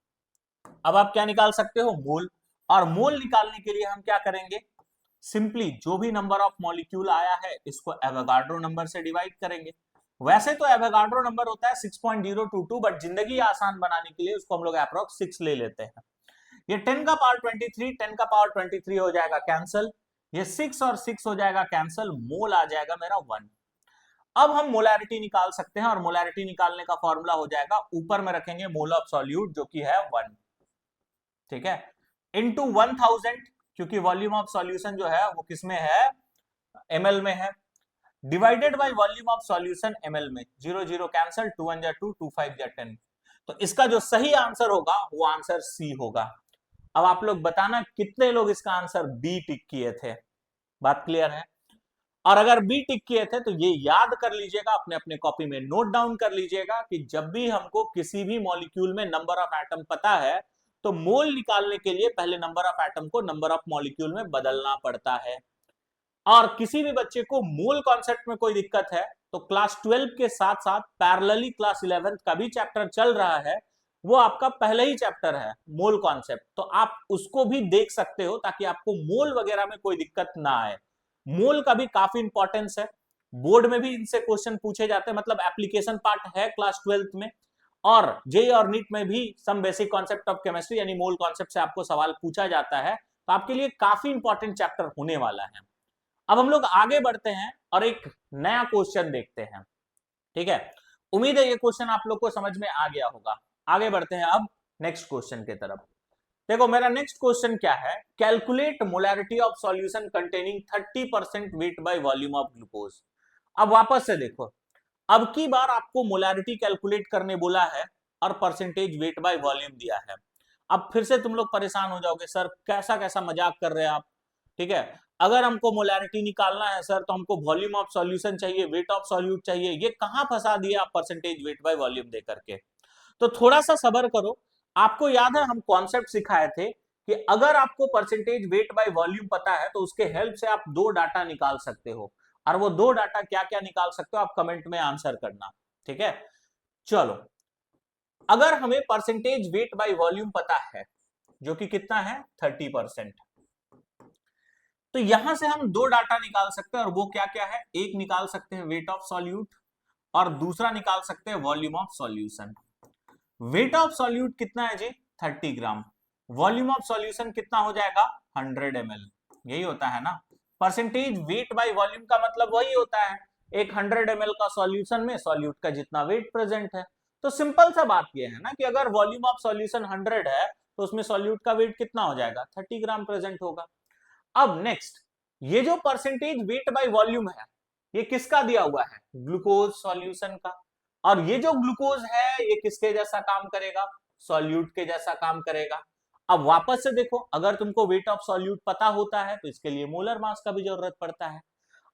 अब आप क्या निकाल सकते हो, मोल। और मोल निकालने के लिए हम क्या करेंगे, सिंपली जो भी नंबर ऑफ मॉलिक्यूल आया है इसको एवोगाड्रो नंबर से डिवाइड करेंगे। वैसे तो एवोगाड्रो नंबर होता है 6.022, बट जिंदगी आसान बनाने के लिए उसको हम लोग अप्रॉक्स 6 ले लेते हैं। ये 10 का पावर 23, 10 का पावर 23 हो जाएगा कैंसल, ये 6 और 6 हो जाएगा कैंसल, मोल आ जाएगा मेरा 1। अब हम मोलैरिटी निकाल सकते हैं और मोलैरिटी निकालने का फॉर्मूला हो जाएगा, ऊपर में रखेंगे मोल ऑफ सॉल्यूट जो कि है 1, ठीक है, इंटू 1000, क्योंकि वॉल्यूम ऑफ सॉल्यूशन जो है वो किसमें है, ml में है, divided by volume of solution ml में, 0 0 कैंसिल, 2 1 जा 2, 2 5 जा 10। तो इसका जो सही आंसर होगा वो आंसर सी होगा। अब आप लोग बताना कितने लोग इसका आंसर बी टिक किए थे। बात क्लियर है। और अगर बी टिक किए थे तो ये याद कर लीजिएगा, अपने अपने कॉपी में नोट डाउन कर लीजिएगा कि जब भी हमको किसी भी मॉलिक्यूल में नंबर ऑफ एटम पता है तो मोल निकालने के लिए पहले नंबर ऑफ एटम को नंबर ऑफ मॉलिक्यूल में बदलना पड़ता है। और किसी भी बच्चे को मूल कॉन्सेप्ट में कोई दिक्कत है तो क्लास 12 के साथ साथ पैरेलली क्लास 11 का भी चैप्टर चल रहा है, वो आपका पहले ही चैप्टर है मूल कॉन्सेप्ट, तो आप उसको भी देख सकते हो ताकि आपको मूल वगैरह में कोई दिक्कत ना आए। मूल का भी काफी इंपॉर्टेंस है, बोर्ड में भी इनसे क्वेश्चन पूछे जाते हैं, मतलब एप्लीकेशन पार्ट है क्लास 12 में, और जेई और नीट में भी some basic concept of chemistry यानी मूल कॉन्सेप्ट से आपको सवाल पूछा जाता है, तो आपके लिए काफी इंपॉर्टेंट चैप्टर होने वाला है। अब हम लोग आगे बढ़ते हैं और एक नया क्वेश्चन देखते हैं, ठीक है। उम्मीद है ये क्वेश्चन आप लोग को समझ में आ गया होगा। आगे बढ़ते हैं अब नेक्स्ट क्वेश्चन की तरफ। देखो मेरा नेक्स्ट क्वेश्चन क्या है, calculate molarity of solution containing 30% weight by volume of glucose. अब वापस से देखो, अब की बार आपको मोलैरिटी कैलकुलेट करने बोला है और परसेंटेज वेट बाय वॉल्यूम दिया है। अब फिर से तुम लोग परेशान हो जाओगे, सर कैसा कैसा मजाक कर रहे हैं आप, ठीक है। अगर हमको मोलैरिटी निकालना है सर तो हमको वॉल्यूम ऑफ सॉल्यूशन चाहिए, वेट ऑफ सॉल्यूट चाहिए, ये कहां फंसा दिया आप परसेंटेज वेट बाय वॉल्यूम दे करके। तो थोड़ा सा सबर करो। आपको याद है हम कॉन्सेप्ट सिखाए थे कि अगर आपको परसेंटेज वेट बाय वॉल्यूम पता है तो उसके हेल्प से आप दो डाटा निकाल सकते हो, और वो दो डाटा क्या क्या निकाल सकते हो आप कमेंट में आंसर करना, ठीक है। चलो, अगर हमें परसेंटेज वेट बाय वॉल्यूम पता है जो कि कितना है 30%, तो यहां से हम दो डाटा निकाल सकते हैं, और वो क्या क्या है, एक निकाल सकते हैं वेट ऑफ सॉल्यूट और दूसरा निकाल सकते हैं volume of solution. Wait of solute कितना है जी 30 ग्राम, वॉल्यूम ऑफ सॉल्यूशन कितना हो जाएगा 100 ml, यही होता है ना। परसेंटेज वेट बाय वॉल्यूम का मतलब वही होता है, एक 100 ml का सॉल्यूशन में सॉल्यूट का जितना वेट प्रेजेंट है। तो सिंपल सा बात यह है ना कि अगर वॉल्यूम ऑफ सॉल्यूशन 100 है तो उसमें सॉल्यूट का वेट कितना हो जाएगा 30 ग्राम प्रेजेंट होगा। अब नेक्स्ट, ये जो परसेंटेज वेट बाय वॉल्यूम है ये किसका दिया हुआ है, ग्लूकोज सॉल्यूशन का। और ये जो ग्लूकोज है ये किसके जैसा काम करेगा, सॉल्यूट के जैसा काम करेगा। अब वापस से देखो, अगर तुमको वेट ऑफ सॉल्यूट पता होता है तो इसके लिए मोलर मास का भी जरूरत पड़ता है।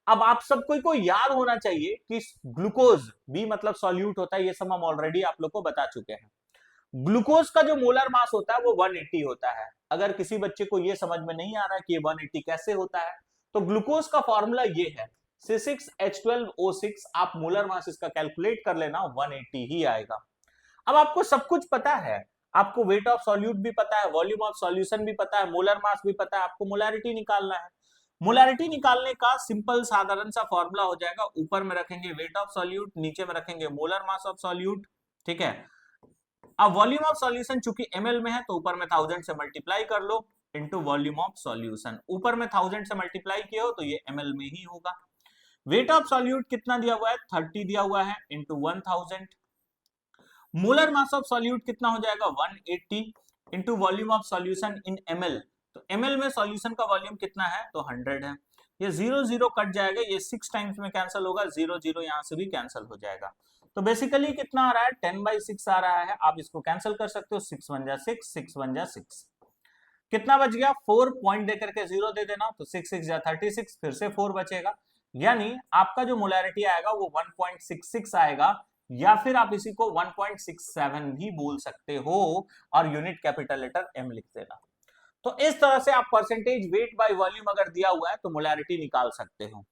अब आप सबको को याद होना चाहिए कि ग्लूकोज भी मतलब सॉल्यूट होता है, ये सब हम ऑलरेडी आप लोग को बता चुके हैं। ग्लूकोज का जो मोलर मास होता है वो 180 होता है। अगर किसी बच्चे को ये समझ में नहीं आ रहा है कि ये 180 कैसे होता है, तो ग्लूकोज का फॉर्मूला ये है C6H12O6, आप मोलर मास इसका कैलकुलेट कर लेना 180 ही आएगा। अब आपको सब कुछ पता है, आपको वेट ऑफ सॉल्यूट भी पता है, वॉल्यूम ऑफ सॉल्यूशन भी पता है, मोलर मास भी पता है, आपको मोलैरिटी निकालना है। मोलैरिटी निकालने का सिंपल साधारण सा फॉर्मूला हो जाएगा, ऊपर में रखेंगे वेट ऑफ सॉल्यूट, नीचे में रखेंगे मोलर मास ऑफ सॉल्यूट, ठीक है। अब वॉल्यूम ऑफ सॉल्यूशन चूंकि ml में है तो ऊपर में 1000 से मल्टीप्लाई कर लो इनटू वॉल्यूम ऑफ सॉल्यूशन, ऊपर में 1000 से मल्टीप्लाई किया हो तो ये ml में ही होगा। वेट ऑफ सॉल्यूट कितना दिया हुआ है 30 दिया हुआ है into 1000। Molar mass of solute कितना हो जाएगा 180 into volume of solution in ml, तो ml में सॉल्यूशन का वॉल्यूम कितना है तो 100 है। ये 0 0 कट जाएगा, ये 6 टाइम्स में कैंसिल होगा, 0 0 यहां से भी कैंसिल हो जाएगा। तो बेसिकली कितना आ रहा है 10/6 आ रहा है, आप इसको कैंसिल कर सकते हो, 6 1 जा 6, 6 1 जा 6, कितना बच गया 4 पॉइंट देकर के 0 दे देना, तो 6 6 जा 36, फिर से 4 बचेगा, यानी आपका जो मोलैरिटी आएगा वो 1.66 आएगा, या फिर आप इसी को 1.67 भी बोल सकते हो और यूनिट कैपिटल लेटर m लिख देना। तो इस तरह से आप परसेंटेज वेट बाय वॉल्यूम अगर दिया हुआ है तो मोलैरिटी निकाल सकते हो।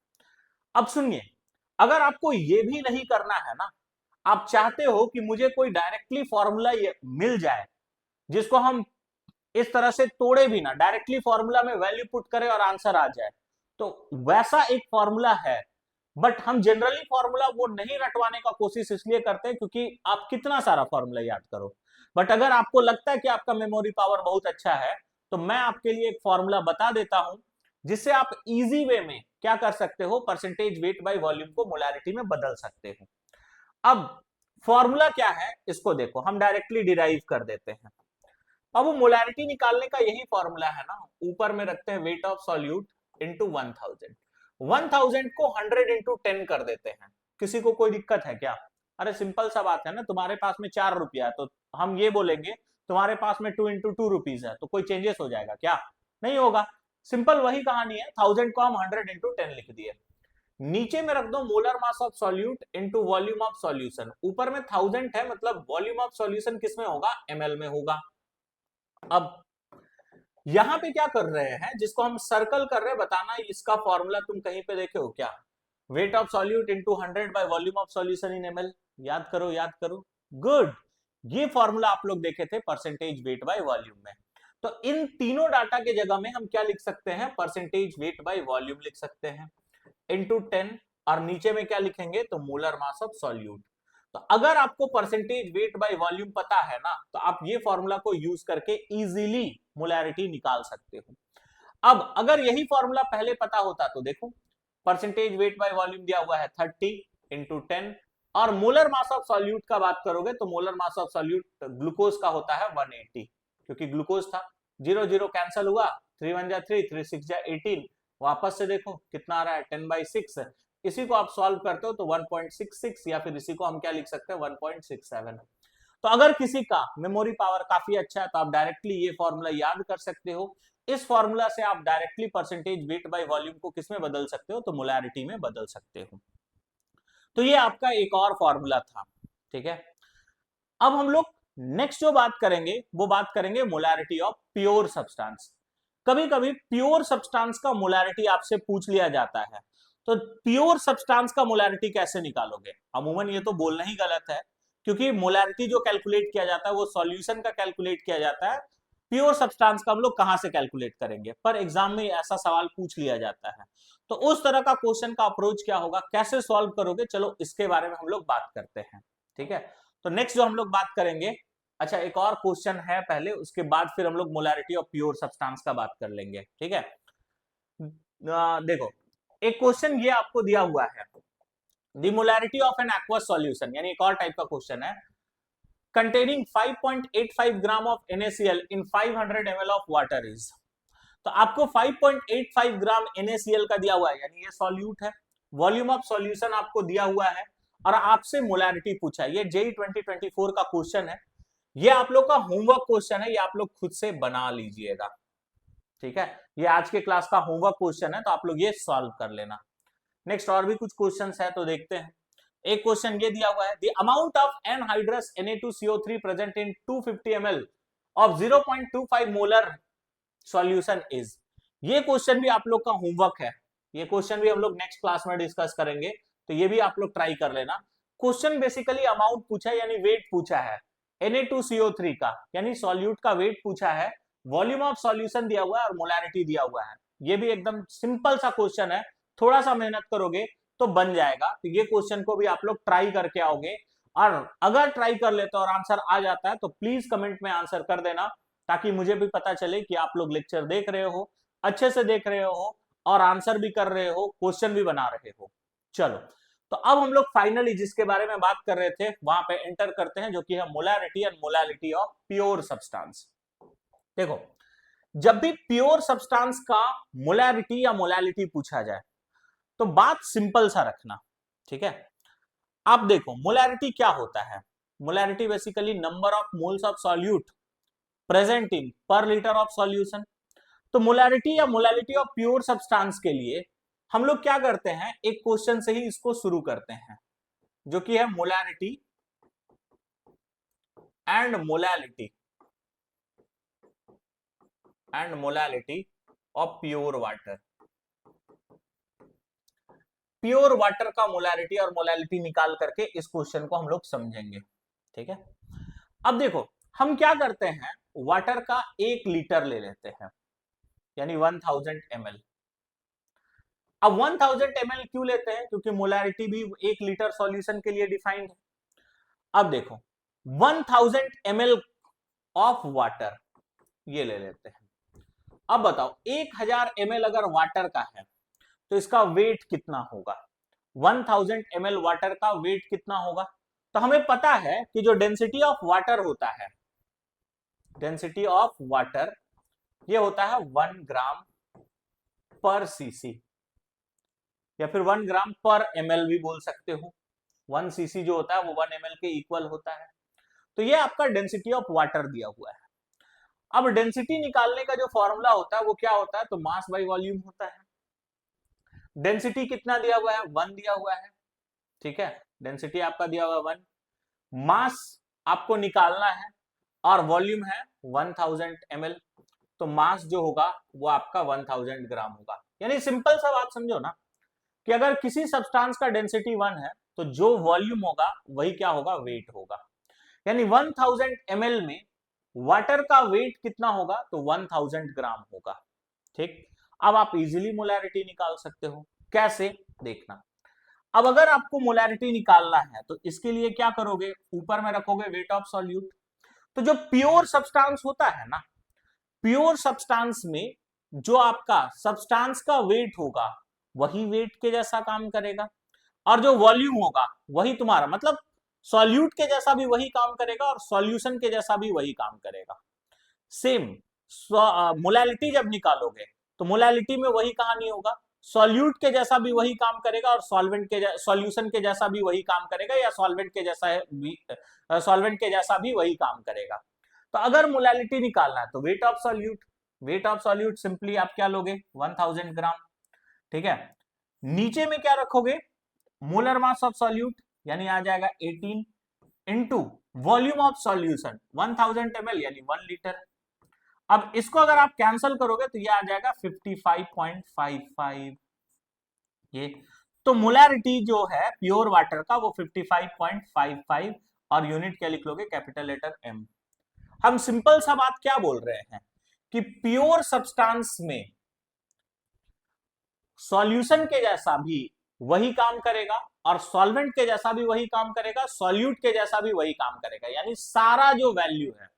अब सुनिए, अगर आपको ये भी नहीं करना है ना, आप चाहते हो कि मुझे कोई डायरेक्टली फॉर्मूला मिल जाए जिसको हम इस तरह से तोड़े भी ना, डायरेक्टली फॉर्मूला में वैल्यू पुट करें और आंसर आ जाए, तो वैसा एक फॉर्मूला है, बट हम जनरली फॉर्मूला वो नहीं रटवाने का कोशिश इसलिए करते हैं क्योंकि आप कितना सारा फॉर्मूला याद करो। बट अगर आपको लगता है कि आपका मेमोरी पावर बहुत अच्छा है तो मैं आपके लिए एक फॉर्मूला बता देता हूं जिससे आप इजी वे में क्या कर सकते हो, परसेंटेज वेट बाय वॉल्यूम को मोलैरिटी में बदल सकते हो। अब फॉर्मूला क्या है इसको देखो, हम डायरेक्टली डिराइव कर देते हैं। अब वो मोलैरिटी निकालने का यही फॉर्मूला है ना, ऊपर में रखते हैं वेट ऑफ सॉल्यूट इनटू 1000, 1000 को 100 इंटू 10 कर देते हैं। किसी को कोई दिक्कत है क्या, अरे सिंपल सा बात है ना, तुम्हारे पास में 4 रुपया है तो हम ये बोलेंगे तुम्हारे पास में 2 इंटू 2 रुपीज है, तो कोई चेंजेस हो जाएगा क्या, नहीं होगा। सिंपल वही कहानी है, 1000 को हम 100 इंटू 10 लिख दिए, नीचे में रख दो molar mass of solute into volume of solution, ऊपर में 1000 है मतलब वॉल्यूम ऑफ सॉल्यूशन किसमें होगा ml में होगा। अब यहां पे क्या कर रहे हैं, जिसको हम सर्कल कर रहे हैं, बताना इसका फॉर्मूला तुम कहीं पे देखे हो क्या? Wait of solute into 100 by volume of solution in ML. याद करो, याद करो। गुड। ये फॉर्मूला आप लोग देखे थे परसेंटेज वेट बाय वॉल्यूम में। तो इन तीनों डाटा के जगह में हम क्या लिख सकते हैं? परसेंटेज वेट बाय वॉल्यूम लिख सकते हैं इनटू 10, और नीचे में क्या लिखेंगे? तो मोलर मास ऑफ सॉल्यूट। तो अगर आपको परसेंटेज वेट बाय वॉल्यूम पता है ना, तो आप ये फॉर्मूला को यूज करके इजीली मोलैरिटी निकाल सकते हो। अब अगर यही फॉर्मूला पहले पता होता तो देखो, परसेंटेज वेट बाय वॉल्यूम दिया हुआ है 30 इंटू 10, और मोलर मास ऑफ सॉल्यूट का बात करोगे तो molar mass of solute glucose का होता है 180, क्योंकि ग्लूकोज था। 0 0 कैंसिल हुआ, 3 1 जा 3, 3 6 जा 18। वापस से देखो कितना आ रहा है, 10/6। इसी को आप सॉल्व करते हो तो 1.66, या फिर इसी को हम क्या लिख सकते हैं? 1.67। तो अगर किसी का मेमोरी पावर काफी अच्छा है तो आप डायरेक्टली ये फॉर्मूला याद कर सकते हो। इस फॉर्मूला से आप directly percentage weight by volume को किसमें बदल सकते हो? तो मोलैरिटी में बदल सकते हो। तो ये आपका एक और फॉर्मूला था, ठीक है। अब हम लोग नेक्स्ट जो बात करेंगे वो बात करेंगे मोलैरिटी ऑफ प्योर सब्सटेंस। कभी कभी प्योर सब्सटेंस का मोलैरिटी आपसे पूछ लिया जाता है, तो प्योर सब्सटेंस का मोलैरिटी कैसे निकालोगे? अमूमन ये तो बोलना ही गलत है, क्योंकि मोलैरिटी जो कैलकुलेट किया जाता है वो सॉल्यूशन का कैलकुलेट किया जाता है। प्योर सब्सटेंस का हम लोग कहां से कैलकुलेट करेंगे? पर एग्जाम में ऐसा सवाल पूछ लिया जाता है, तो उस तरह का क्वेश्चन का अप्रोच क्या होगा, कैसे सॉल्व करोगे? चलो इसके बारे में हम लोग बात करते हैं, ठीक है। तो नेक्स्ट जो हम लोग बात करेंगे, अच्छा एक और क्वेश्चन है पहले, उसके बाद फिर हम लोग मोलैरिटी ऑफ प्योर सब्सटेंस का बात कर लेंगे, ठीक है। देखो, एक क्वेश्चन ये आपको दिया हुआ है, the molarity of an aqueous solution, यानी एक और टाइप का क्वेश्चन है, containing 5.85 gram of NaCl in 500 ml of water is. तो आपको 5.85 ग्राम NaCl का दिया हुआ है, यानी ये सॉल्यूट है। वॉल्यूम ऑफ सॉल्यूशन आपको दिया हुआ है, और आपसे मोलैरिटी पूछा है। ये जेई 2024 का क्वेश्चन है। ये आप लोग का होमवर्क क्वेश्चन है, ये आप लोग खुद से बना लीजिएगा, ठीक है। ये आज के क्लास का होमवर्क क्वेश्चन है, तो आप लोग ये सॉल्व कर लेना। नेक्स्ट और भी कुछ क्वेश्चंस है तो देखते हैं। एक क्वेश्चन ये दिया हुआ है, the amount of anhydrous Na2CO3 present in 250 ml of 0.25 molar solution is. ये क्वेश्चन भी आप लोग का होमवर्क है। ये क्वेश्चन भी हम लोग नेक्स्ट क्लास में डिस्कस करेंगे, तो ये भी आप लोग ट्राई कर लेना। क्वेश्चन बेसिकली अमाउंट पूछा है, यानी वेट पूछा है Na2CO3 का, यानी सॉल्यूट का वेट पूछा है। वॉल्यूम ऑफ सॉल्यूशन दिया हुआ है और मोलैरिटी दिया हुआ है। ये भी एकदम सिंपल सा क्वेश्चन है, थोड़ा सा मेहनत करोगे तो बन जाएगा। तो ये क्वेश्चन को भी आप लोग ट्राई करके आओगे, और अगर ट्राई कर लेते हो और आंसर आ जाता है तो प्लीज कमेंट में आंसर कर देना, ताकि मुझे भी पता चले कि आप लोग लेक्चर देख रहे हो, अच्छे से देख रहे हो, और आंसर भी कर रहे हो, क्वेश्चन भी बना रहे हो। चलो, तो अब हम लोग फाइनली जिसके बारे में बात कर रहे थे वहां पे एंटर करते हैं, जो कि है molarity and molality of pure substance. देखो, जब भी प्योर सब्सटेंस का मोलैरिटी या मोलैलिटी पूछा जाए तो बात सिंपल सा रखना, ठीक है। आप देखो मोलैरिटी क्या होता है? Molarity basically number of moles of solute present in per litre of solution. तो मोलैरिटी या मोलैलिटी ऑफ प्योर सब्सटेंस के लिए हम लोग क्या करते हैं, एक क्वेश्चन से ही इसको शुरू करते हैं, जो कि है molarity and molality of pure water. Pure water का मोलैरिटी और मोलैलिटी निकाल करके इस क्वेश्चन को हम लोग समझेंगे, ठीक है। अब देखो, हम क्या करते हैं, वाटर का 1 लीटर ले लेते हैं, यानी 1000 ml। अब 1000 ml क्यों लेते हैं? क्योंकि मोलैरिटी भी 1 लीटर सॉल्यूशन के लिए डिफाइंड है। अब देखो, 1000 ml ऑफ वाटर ये ले लेते हैं। अब बताओ 1000 ml अगर वाटर का है तो इसका वेट कितना होगा? 1000 ml वाटर का वेट कितना होगा? तो हमें पता है कि जो डेंसिटी ऑफ वाटर होता है, डेंसिटी ऑफ वाटर ये होता है 1 ग्राम पर सीसी, या फिर 1 ग्राम पर ml भी बोल सकते हो। 1 सीसी जो होता है वो 1 ml के इक्वल होता है। तो ये आपका डेंसिटी ऑफ वाटर दिया हुआ है। अब डेंसिटी निकालने का जो फॉर्मूला होता है वो क्या होता है? तो मास बाय वॉल्यूम होता है। डेंसिटी कितना दिया हुआ है? 1 दिया हुआ है, ठीक है। डेंसिटी आपका दिया हुआ है 1, मास आपको निकालना है, और वॉल्यूम है 1000 ml। तो मास जो होगा वो आपका 1000 ग्राम होगा। यानी सिंपल सा बात समझो ना कि अगर किसी सब्सटेंस का डेंसिटी 1 है तो जो वॉल्यूम होगा वही क्या होगा, वेट होगा। यानी 1000 ml में वाटर का वेट कितना होगा, तो 1000 ग्राम होगा। ठीक, अब आप इजीली मोलैरिटी निकाल सकते हो। कैसे, देखना। अब अगर आपको मोलैरिटी निकालना है तो इसके लिए क्या करोगे, ऊपर में रखोगे वेट ऑफ सॉल्यूट। तो जो प्योर सब्सटेंस होता है ना, प्योर सब्सटेंस में जो आपका सब्सटेंस का वेट होगा वही वेट के जैसा काम करेगा, और जो वॉल्यूम होगा वही तुम्हारा, मतलब सॉल्यूट के जैसा भी वही काम करेगा और सॉल्यूशन के जैसा भी वही काम करेगा। सेम मोलैलिटी जब निकालोगे तो मोलैलिटी में वही कहानी होगा, सॉल्यूट के जैसा भी वही काम करेगा और सॉल्वेंट के सॉल्यूशन के जैसा भी वही काम करेगा, या सॉल्वेंट के जैसा भी सॉल्वेंट के जैसा भी वही काम करेगा। तो अगर मोलैलिटी निकालना है तो wait of solute, wait of solute simply आप क्या लोगे, 1000 ग्राम। ठीक है, नीचे में क्या रखोगे, मोलर मास ऑफ सॉल्यूट, यानी आ जाएगा 18 into volume of solution 1000 ml यानी 1 लीटर। अब इसको अगर आप कैंसिल करोगे तो ये आ जाएगा 55.55। ये तो मोलैरिटी जो है प्योर वाटर का वो 55.55, और यूनिट क्या लिख लोगे, कैपिटल लेटर M। हम सिंपल सा बात क्या बोल रहे हैं कि प्योर सब्सटेंस में सॉल्यूशन के जैसा भी वही काम करेगा और सॉल्वेंट के जैसा भी वही काम करेगा, सॉल्यूट के जैसा भी वही काम करेगा। यानी सारा जो वैल्यू है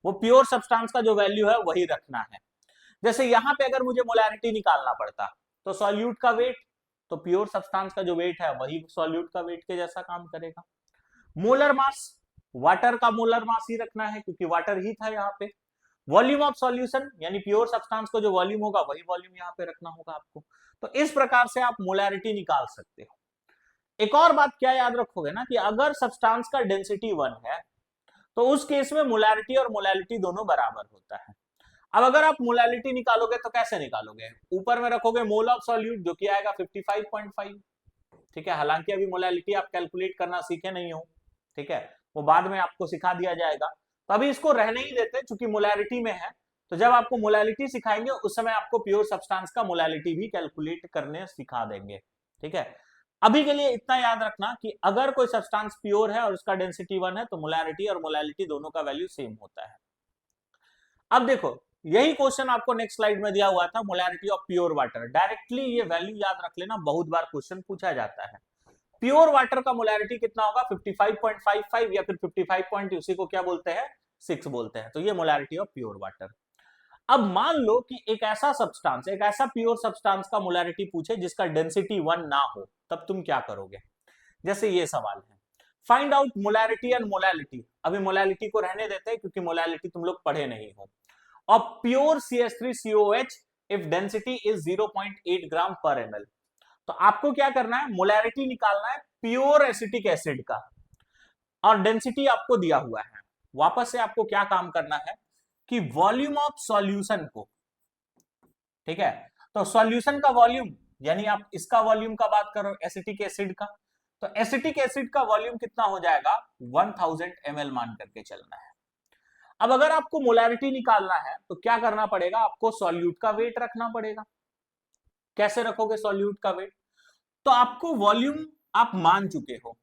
वो प्योर सब्सटेंस का जो वैल्यू है वही रखना है। जैसे यहां पे अगर मुझे मोलैरिटी निकालना पड़ता तो सॉल्यूट का वेट, तो प्योर सब्सटेंस का जो वेट है वही सॉल्यूट का वेट के जैसा काम करेगा। मोलर मास, वाटर का मोलर मास ही रखना है क्योंकि वाटर ही था यहाँ पे। वॉल्यूम ऑफ सॉल्यूशन, यानी प्योर सब्सटेंस को जो वॉल्यूम होगा वही वॉल्यूम यहाँ पे रखना होगा आपको। तो इस प्रकार से आप मोलैरिटी निकाल सकते हो। एक और बात क्या याद रखोगे ना कि अगर सब्सटेंस का डेंसिटी 1 है तो उस केस में मोलैरिटी और मोलैलिटी दोनों बराबर होता है। अब अगर आप मोलैलिटी निकालोगे तो कैसे निकालोगे, ऊपर में रखोगे मोल ऑफ सॉल्यूट जो कि आएगा 55.5। ठीक है, हालांकि अभी मोलैलिटी आप कैलकुलेट करना सीखे नहीं हो, ठीक है, वो बाद में आपको सिखा दिया जाएगा। तो अभी इसको रहने ही देते क्योंकि मोलैरिटी में है। तो जब आपको मोलैलिटी सिखाएंगे उस समय आपको प्योर सब्सटेंस का मोलैलिटी भी कैलकुलेट करने सिखा देंगे। ठीक है, अभी के लिए इतना याद रखना कि अगर कोई सब्सटेंस प्योर है और उसका डेंसिटी 1 है तो मोलैरिटी और मोलैलिटी दोनों का वैल्यू सेम होता है। अब देखो, यही क्वेश्चन आपको नेक्स्ट स्लाइड में दिया हुआ था, molarity of pure water. Directly ये वैल्यू याद रख लेना, बहुत बार क्वेश्चन पूछा जाता है। प्योर वाटर का मोलैरिटी कितना होगा, 55.55 या फिर 55 उसी को क्या बोलते हैं, 6 बोलते हैं। तो ये मोलैरिटी ऑफ प्योर वाटर। अब मान लो कि एक ऐसा सब्सटेंस, एक ऐसा प्योर सब्सटेंस का मोलैरिटी पूछे जिसका डेंसिटी 1 ना हो, तब तुम क्या करोगे। जैसे ये सवाल है, find out molarity and molality. अभी मोलैलिटी को रहने देते हैं क्योंकि मोलैलिटी तुम लोग पढ़े नहीं हो। और pure CH3COH if density is 0.8 ग्राम पर ml। तो आपको क्या करना है, मोलैरिटी निकालना है प्योर एसिटिक एसिड का, और डेंसिटी आपको दिया हुआ है। वापस से आपको क्या काम करना है कि वॉल्यूम ऑफ सॉल्यूशन को, ठीक है, तो सॉल्यूशन का वॉल्यूम, यानी आप इसका वॉल्यूम का बात करो एसिटिक एसिड का, तो एसिटिक एसिड का वॉल्यूम कितना हो जाएगा, 1000 ml मान करके चलना है। अब अगर आपको मोलैरिटी निकालना है तो क्या करना पड़ेगा, आपको सॉल्यूट का वेट रखना पड़ेगा। कैसे रखोगे सॉल्यूट का वेट, तो आपको वॉल्यूम आप मान चुके हो,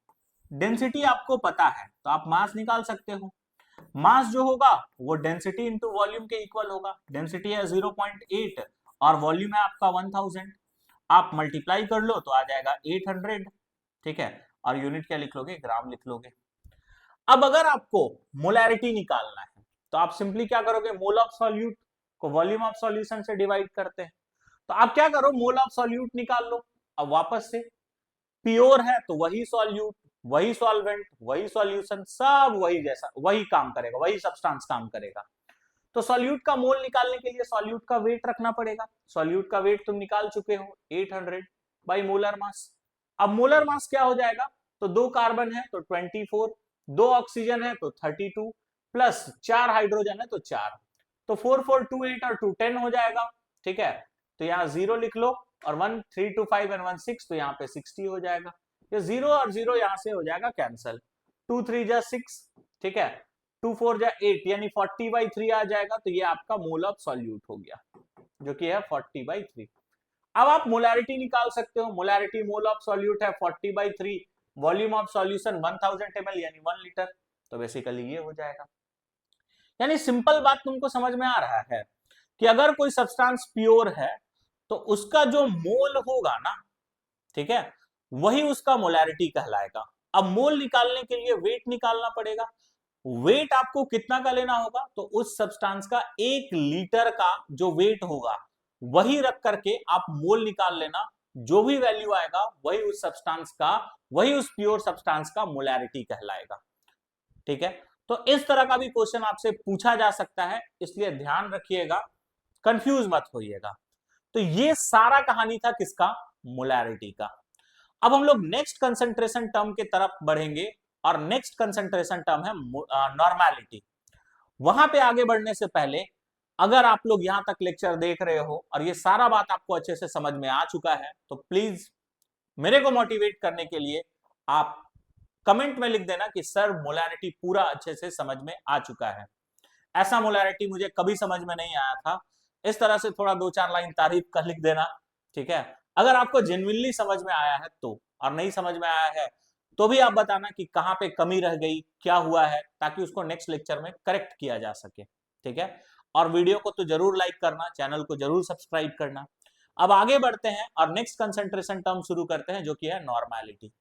डेंसिटी आपको पता है, तो आप मास निकाल सकते हो। मास जो होगा वो डेंसिटी इंटू वॉल्यूम के इक्वल होगा। डेंसिटी है 0.8 और वॉल्यूम है आपका 1000। आप मल्टीप्लाई कर लो तो आ जाएगा 800। ठीक है, और यूनिट क्या लिख लोगे, ग्राम लिख लोगे। अब अगर आपको मोलैरिटी निकालना है तो आप सिंपली क्या करोगे, मोल ऑफ सॉल्यूट को वॉल्यूम ऑफ सॉल्यूशन से डिवाइड करते हैं। तो आप क्या करो, मोल ऑफ सॉल्यूट निकाल लो। अब वापस से प्योर है तो वही सॉल्यूट, वही सॉल्वेंट, वही सॉल्यूशन, सब वही जैसा, वही काम करेगा, वही सब्सटेंस काम करेगा। तो सॉल्यूट का मोल निकालने के लिए सॉल्यूट का वेट रखना पड़ेगा। सॉल्यूट का वेट तुम निकाल चुके हो 800 बाई मोलर मास। अब मोलर मास क्या हो जाएगा, तो 2 कार्बन है तो 24, 2 ऑक्सीजन है तो 32, प्लस 4 हाइड्रोजन है तो 4, तो 4 4 2 8 और 2 10 हो जाएगा। ठीक है, तो यहाँ 0 लिख लो, और 1 3 2 5 एंड 1 6, तो यहाँ पे 60 हो जाएगा। ये 0 और 0 यहाँ से हो जाएगा कैंसल, 2 3 जा 6। ठीक है, 2 4 जा 8 यानी 40/3 आ जाएगा, तो ये आपका मोल ऑफ सॉल्यूट हो गया, जो कि है 40/3। अब आप मोलैरिटी निकाल सकते हो, मोलैरिटी मोल ऑफ सॉल्यूट है 40/3, वॉल्यूम ऑफ सॉल्यूशन 1000 ml यानी 1 लीटर, तो बेसिकली ये हो जाएगा। यानी सिंपल बात तुमको समझ में आ रहा है कि अगर कोई सब्सटेंस प्योर है तो उसका जो मोल होगा ना, ठीक है, वही उसका मोलैरिटी कहलाएगा। अब मोल निकालने के लिए वेट निकालना पड़ेगा। वेट आपको कितना का लेना होगा, तो उस सब्सटेंस का 1 लीटर का जो वेट होगा वही रख करके आप मोल निकाल लेना। जो भी वैल्यू आएगा वही उस सब्सटेंस का, वही उस प्योर सब्सटेंस का मोलैरिटी कहलाएगा। ठीक है, तो इस तरह का भी क्वेश्चन आपसे पूछा जा सकता है, इसलिए ध्यान रखिएगा, कंफ्यूज मत होइएगा। तो ये सारा कहानी था किसका, मोलैरिटी का। अब हम लोग नेक्स्ट कंसंट्रेशन टर्म के तरफ बढ़ेंगे, और नेक्स्ट कंसंट्रेशन टर्म है नॉर्मेलिटी। वहां पे आगे बढ़ने से पहले, अगर आप लोग यहां तक लेक्चर देख रहे हो और ये सारा बात आपको अच्छे से समझ में आ चुका है, तो प्लीज मेरे को मोटिवेट करने के लिए आप कमेंट में लिख देना कि सर मोलैरिटी पूरा अच्छे से समझ में आ चुका है। ऐसा मोलैरिटी मुझे कभी समझ में नहीं आया था। इस तरह से थोड़ा 2-4 लाइन तारीफ का लिख देना, ठीक है। अगर आपको जेन्युइनली समझ में आया है तो, और नहीं समझ में आया है तो भी आप बताना कि कहां पे कमी रह गई, क्या हुआ है, ताकि उसको नेक्स्ट लेक्चर में करेक्ट किया जा सके, ठीक है। और वीडियो को तो जरूर लाइक करना, चैनल को जरूर सब्सक्राइब करना। अब आगे बढ़ते हैं और नेक्स्ट कंसंट्रेशन टर्म शुरू करते हैं, जो कि है नॉर्मेलिटी।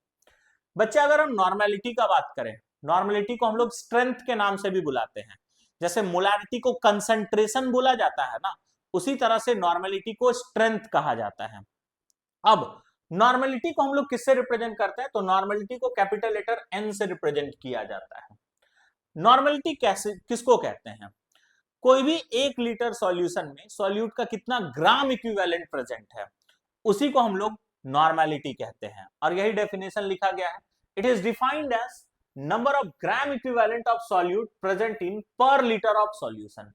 बच्चे अगर हम नॉर्मेलिटी का बात करें, नॉर्मेलिटी को हम लोग स्ट्रेंथ के नाम से भी बुलाते हैं। जैसे मोलैरिटी को कंसंट्रेशन बोला जाता है ना, उसी तरह से नॉर्मेलिटी को स्ट्रेंथ कहा जाता है। अब नॉर्मेलिटी को हम लोग किससे रिप्रेजेंट करते हैं, तो नॉर्मेलिटी को कैपिटल लेटर एन से रिप्रेजेंट किया जाता है। नॉर्मेलिटी कैसे, किसको कहते हैं, कोई भी 1 लीटर सॉल्यूशन में सॉल्यूट का कितना ग्राम इक्विवेलेंट प्रेजेंट है, उसी को हम लोग नॉर्मेलिटी कहते हैं। और यही डेफिनेशन लिखा गया है, it is defined as number of gram equivalent of solute present in per litre of solution.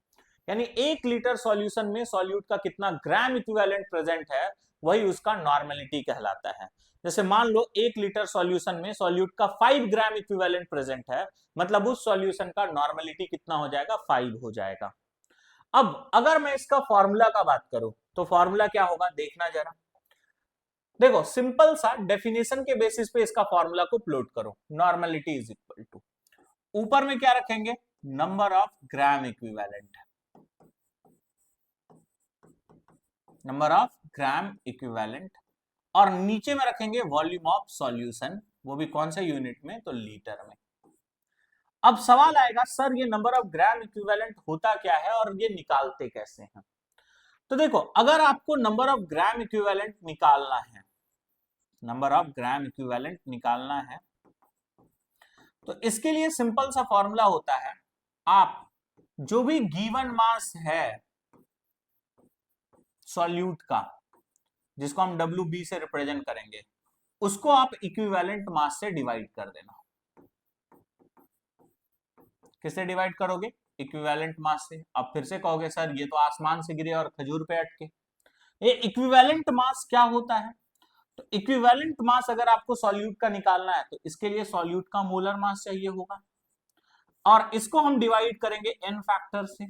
यानी 1 लीटर सॉल्यूशन में सॉल्यूट का कितना ग्राम इक्विवेलेंट प्रेजेंट है, वही उसका नॉर्मेलिटी कहलाता है। जैसे मान लो 1 लीटर सॉल्यूशन में सॉल्यूट का 5 ग्राम इक्विवेलेंट प्रेजेंट है, मतलब उस सॉल्यूशन का नॉर्मेलिटी कितना हो जाएगा, 5 हो जाएगा। अब अगर मैं इसका फॉर्मूला का बात करूं, तो फॉर्मूला क्या होगा, देखना जरा। देखो सिंपल सा डेफिनेशन के बेसिस पे इसका फॉर्मूला को प्लॉट करो। नॉर्मेलिटी इज इक्वल टू, ऊपर में क्या रखेंगे, number of gram equivalent, number of gram equivalent, और नीचे में रखेंगे वॉल्यूम ऑफ सॉल्यूशन, वो भी कौन से यूनिट में, तो लीटर में। अब सवाल आएगा, सर ये नंबर ऑफ ग्राम इक्विवेलेंट होता क्या है और ये निकालते कैसे हैं। तो देखो, अगर आपको नंबर ऑफ ग्राम इक्विवेलेंट निकालना है, नंबर ऑफ ग्राम इक्विवेलेंट निकालना है, तो इसके लिए सिंपल सा फॉर्मूला होता है, आप जो भी गिवन मास है सॉल्यूट का, जिसको हम WB से रिप्रेजेंट करेंगे, उसको आप इक्विवेलेंट मास से डिवाइड कर देना। किससे डिवाइड करोगे, इक्विवेलेंट मास से। अब फिर से कहोगे सर ये तो आसमान से गिरे और खजूर पे अटके। ये इक्विवेलेंट मास क्या होता है, तो इक्विवेलेंट मास अगर आपको सॉल्यूट का निकालना है, तो इसके लिए सॉल्यूट का मोलर मास चाहिए होगा, और इसको हम डिवाइड करेंगे एन फैक्टर से।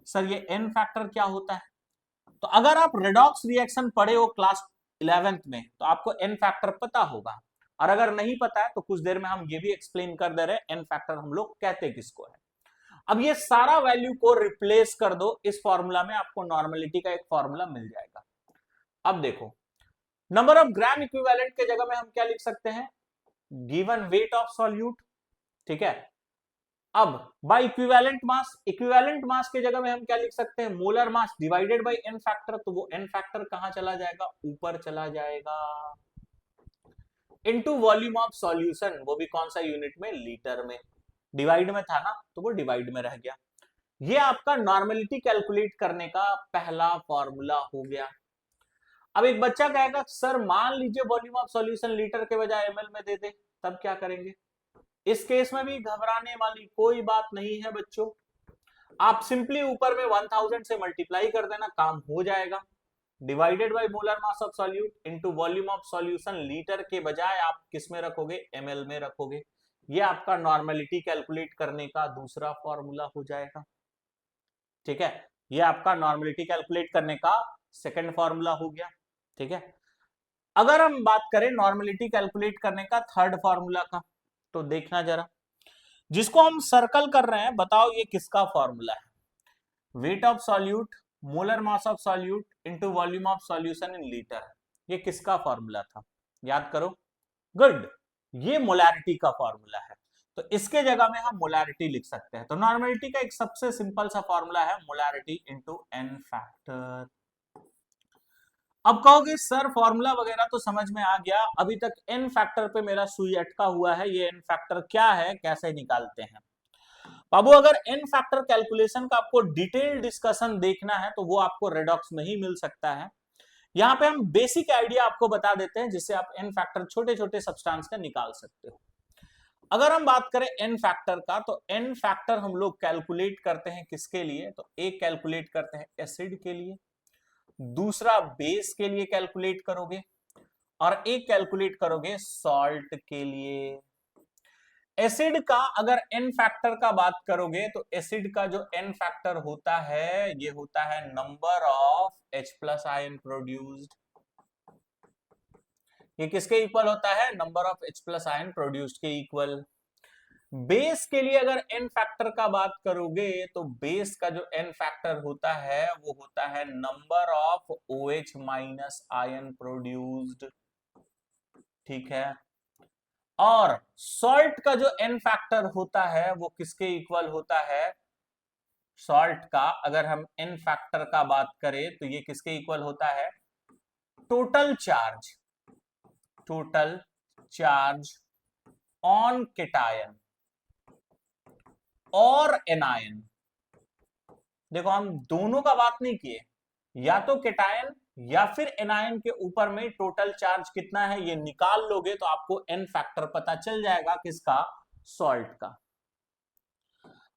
सर ये एन फैक्टर क्या होता है, तो अगर आप रेडॉक्स रिएक्शन पढ़े हो क्लास 11th में, तो आपको एन फैक्टर पता होगा, और अगर नहीं पता है तो कुछ देर में हम ये भी एक्सप्लेन कर दे रहे हैं एन फैक्टर हम लोग कहते किसको है। अब ये सारा वैल्यू को रिप्लेस कर दो इस फॉर्मूला में, आपको नॉर्मेलिटी का एक फॉर्मूला मिल जाएगा। अब देखो, नंबर ऑफ ग्राम इक्विवेलेंट के जगह में हम क्या लिख सकते हैं, गिवन वेट ऑफ सॉल्यूट, ठीक है। अब by equivalent mass, equivalent mass के जगह में हम क्या लिख सकते हैं, molar mass divided by n factor, तो वो एन फैक्टर कहां चला जाएगा, ऊपर चला जाएगा, इनटू वॉल्यूम ऑफ सॉल्यूशन, वो भी कौन सा यूनिट में, लीटर में। डिवाइड में था ना, तो वो डिवाइड में रह गया। ये आपका नॉर्मेलिटी कैलकुलेट करने का पहला फॉर्मूला हो गया। अब एक बच्चा कहेगा सर मान लीजिए वॉल्यूम ऑफ सॉल्यूशन लीटर के बजाय ml में दे दे, तब क्या करेंगे। इस केस में भी घबराने वाली कोई बात नहीं है बच्चों, आप सिंपली ऊपर में 1000 से मल्टीप्लाई कर देना, काम हो जाएगा। Divided by molar mass of solute into volume of solution, litre के बजाय आप किस में रखोगे, ml में रखोगे। ये आपका नॉर्मेलिटी कैलकुलेट करने का दूसरा फॉर्मूला हो जाएगा। ठीक है, ये आपका नॉर्मेलिटी कैलकुलेट करने का सेकंड फॉर्मूला हो गया। ठीक है, अगर हम बात करें नॉर्मेलिटी कैलकुलेट करने का थर्ड फॉर्मूला का, तो देखना जरा, जिसको हम सर्कल कर रहे हैं, बताओ ये किसका फॉर्मूला है? Wait of solute, molar mass of solute into volume of solution in litre. ये किसका फॉर्मूला था? याद करो। गुड, ये मोलैरिटी का फॉर्मूला है। तो इसके जगह में हम मोलैरिटी लिख सकते हैं। तो नॉर्मेलिटी का एक सबसे सिंपल सा फॉर्मूला है मोलैरिटी इनटू एन फैक्टर। अब कहोगे सर फॉर्मूला वगैरह तो समझ में आ गया, अभी तक एन फैक्टर पे मेरा सुई अटका हुआ है। ये एन फैक्टर क्या है, कैसे निकालते हैं? बाबू, अगर एन फैक्टर कैलकुलेशन का आपको डिटेल डिस्कशन देखना है तो वो आपको रेडॉक्स में ही मिल सकता है। यहां पे हम बेसिक आइडिया आपको बता देते हैं जिससे आप एन फैक्टर छोटे छोटे सब्सटेंस का निकाल सकते हो। अगर हम बात करें एन फैक्टर का, तो एन फैक्टर हम लोग कैलकुलेट करते हैं किसके लिए? तो एक कैलकुलेट करते हैं एसिड के लिए, दूसरा बेस के लिए कैलकुलेट करोगे, और एक कैलकुलेट करोगे सॉल्ट के लिए। एसिड का अगर एन फैक्टर का बात करोगे तो एसिड का जो एन फैक्टर होता है ये होता है number of H plus ion produced. ये किसके इक्वल होता है? Number of H plus ion produced के इक्वल। बेस के लिए अगर एन फैक्टर का बात करोगे तो बेस का जो एन फैक्टर होता है वो होता है number of OH minus ion produced. ठीक है, और सॉल्ट का जो एन फैक्टर होता है वो किसके इक्वल होता है? सॉल्ट का अगर हम एन फैक्टर का बात करें तो ये किसके इक्वल होता है? Total charge, total charge on cation और एनायन। देखो हम दोनों का बात नहीं किए, या तो केटायन या फिर एनायन के ऊपर में टोटल चार्ज कितना है ये निकाल लोगे तो आपको एन फैक्टर पता चल जाएगा। किसका? सॉल्ट का।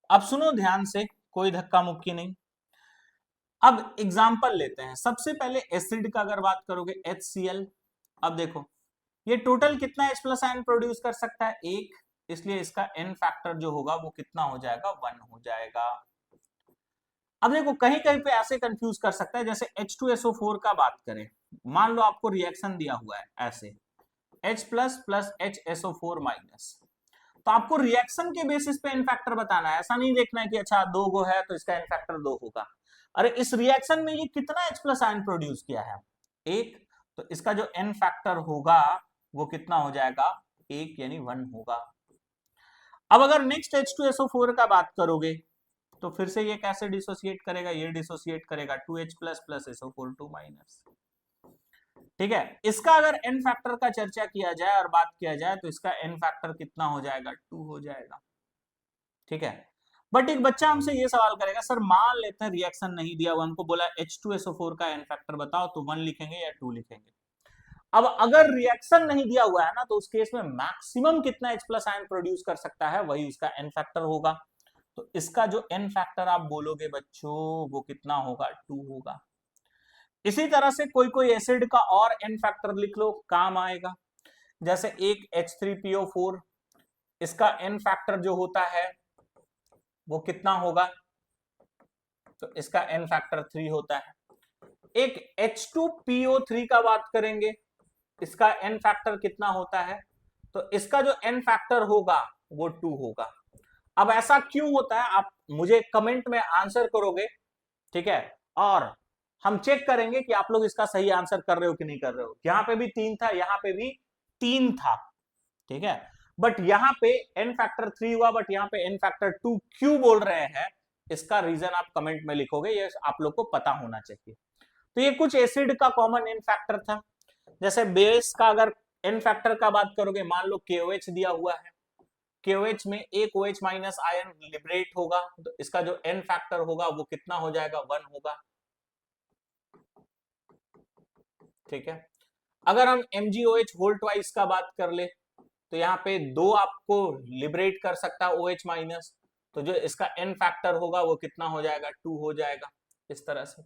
अब सुनो ध्यान से, कोई धक्का मुक्की नहीं। अब एग्जांपल लेते हैं। सबसे पहले एसिड का अगर बात करोगे HCl, अब देखो ये टोटल कितना H प्लस आयन प्रोड्यूस कर सकता है? एक, इसलिए इसका एन फैक्टर जो होगा वो कितना हो जाएगा? 1 हो जाएगा। अब देखो कहीं कहीं पे ऐसे कंफ्यूज कर सकता है, जैसे H2SO4 का बात करें, मान लो आपको रिएक्शन दिया हुआ है ऐसे H plus plus HSO4 minus, तो आपको रिएक्शन के बेसिस पे एन फैक्टर बताना है। ऐसा नहीं देखना है कि अच्छा 2 गो है तो इसका एन फैक्टर 2 होगा। अरे इस रिएक्शन में ये कितना H प्लस आयन प्रोड्यूस किया है? एक, तो इसका जो एन फैक्टर होगा वो कितना हो जाएगा? 1 यानी 1 होगा। अब अगर नेक्स्ट H2SO4 का बात करोगे तो फिर से ये कैसे डिसोसिएट करेगा? ये डिसोसिएट करेगा 2H plus plus SO4 2 minus. ठीक है, इसका अगर एन फैक्टर का चर्चा किया जाए और बात किया जाए तो इसका एन फैक्टर कितना हो जाएगा? 2 हो जाएगा। ठीक है, बट एक बच्चा हमसे ये सवाल करेगा, सर मान लेते हैं रिएक्शन नहीं दिया हुआ, हमको बोला H2SO4 का एन फैक्टर बताओ, तो 1 लिखेंगे या 2 लिखेंगे? अब अगर रिएक्शन नहीं दिया हुआ है ना तो उस केस में मैक्सिमम कितना H प्लस आयन प्रोड्यूस कर सकता है वही उसका एन फैक्टर होगा। तो इसका जो एन फैक्टर आप बोलोगे बच्चों वो कितना होगा? 2 होगा। इसी तरह से कोई कोई एसिड का और एन फैक्टर लिख लो, काम आएगा। जैसे एक H3PO4, इसका एन फैक्टर जो होता है वो कितना होगा? तो इसका एन फैक्टर 3 होता है। एक H2PO3 का बात करेंगे, इसका एन फैक्टर कितना होता है? तो इसका जो एन फैक्टर होगा वो 2 होगा। अब ऐसा क्यों होता है आप मुझे कमेंट में आंसर करोगे, ठीक है, और हम चेक करेंगे कि आप लोग इसका सही आंसर कर रहे हो कि नहीं कर रहे हो। यहां पे भी 3 था, यहां पे भी 3 था, ठीक है, बट यहां पे एन फैक्टर 3 हुआ, बट यहां पे एन फैक्टर 2 क्यों बोल रहे हैं? इसका रीजन आप कमेंट में लिखोगे, ये आप लोग को पता होना चाहिए। तो ये कुछ एसिड का कॉमन एन फैक्टर था। जैसे बेस का अगर एन फैक्टर का बात करोगे, मान लो KOH दिया हुआ है, KOH में एक OH माइनस आयन लिबरेट होगा, तो इसका जो एन फैक्टर होगा वो कितना हो जाएगा? 1 होगा। ठीक है, अगर हम MgOH होल ट्वाइस का बात कर ले तो यहाँ पे 2 आपको लिबरेट कर सकता है OH माइनस, तो जो इसका एन फैक्टर होगा वो कितना हो जाएगा? 2 हो जाएगा। इस तरह से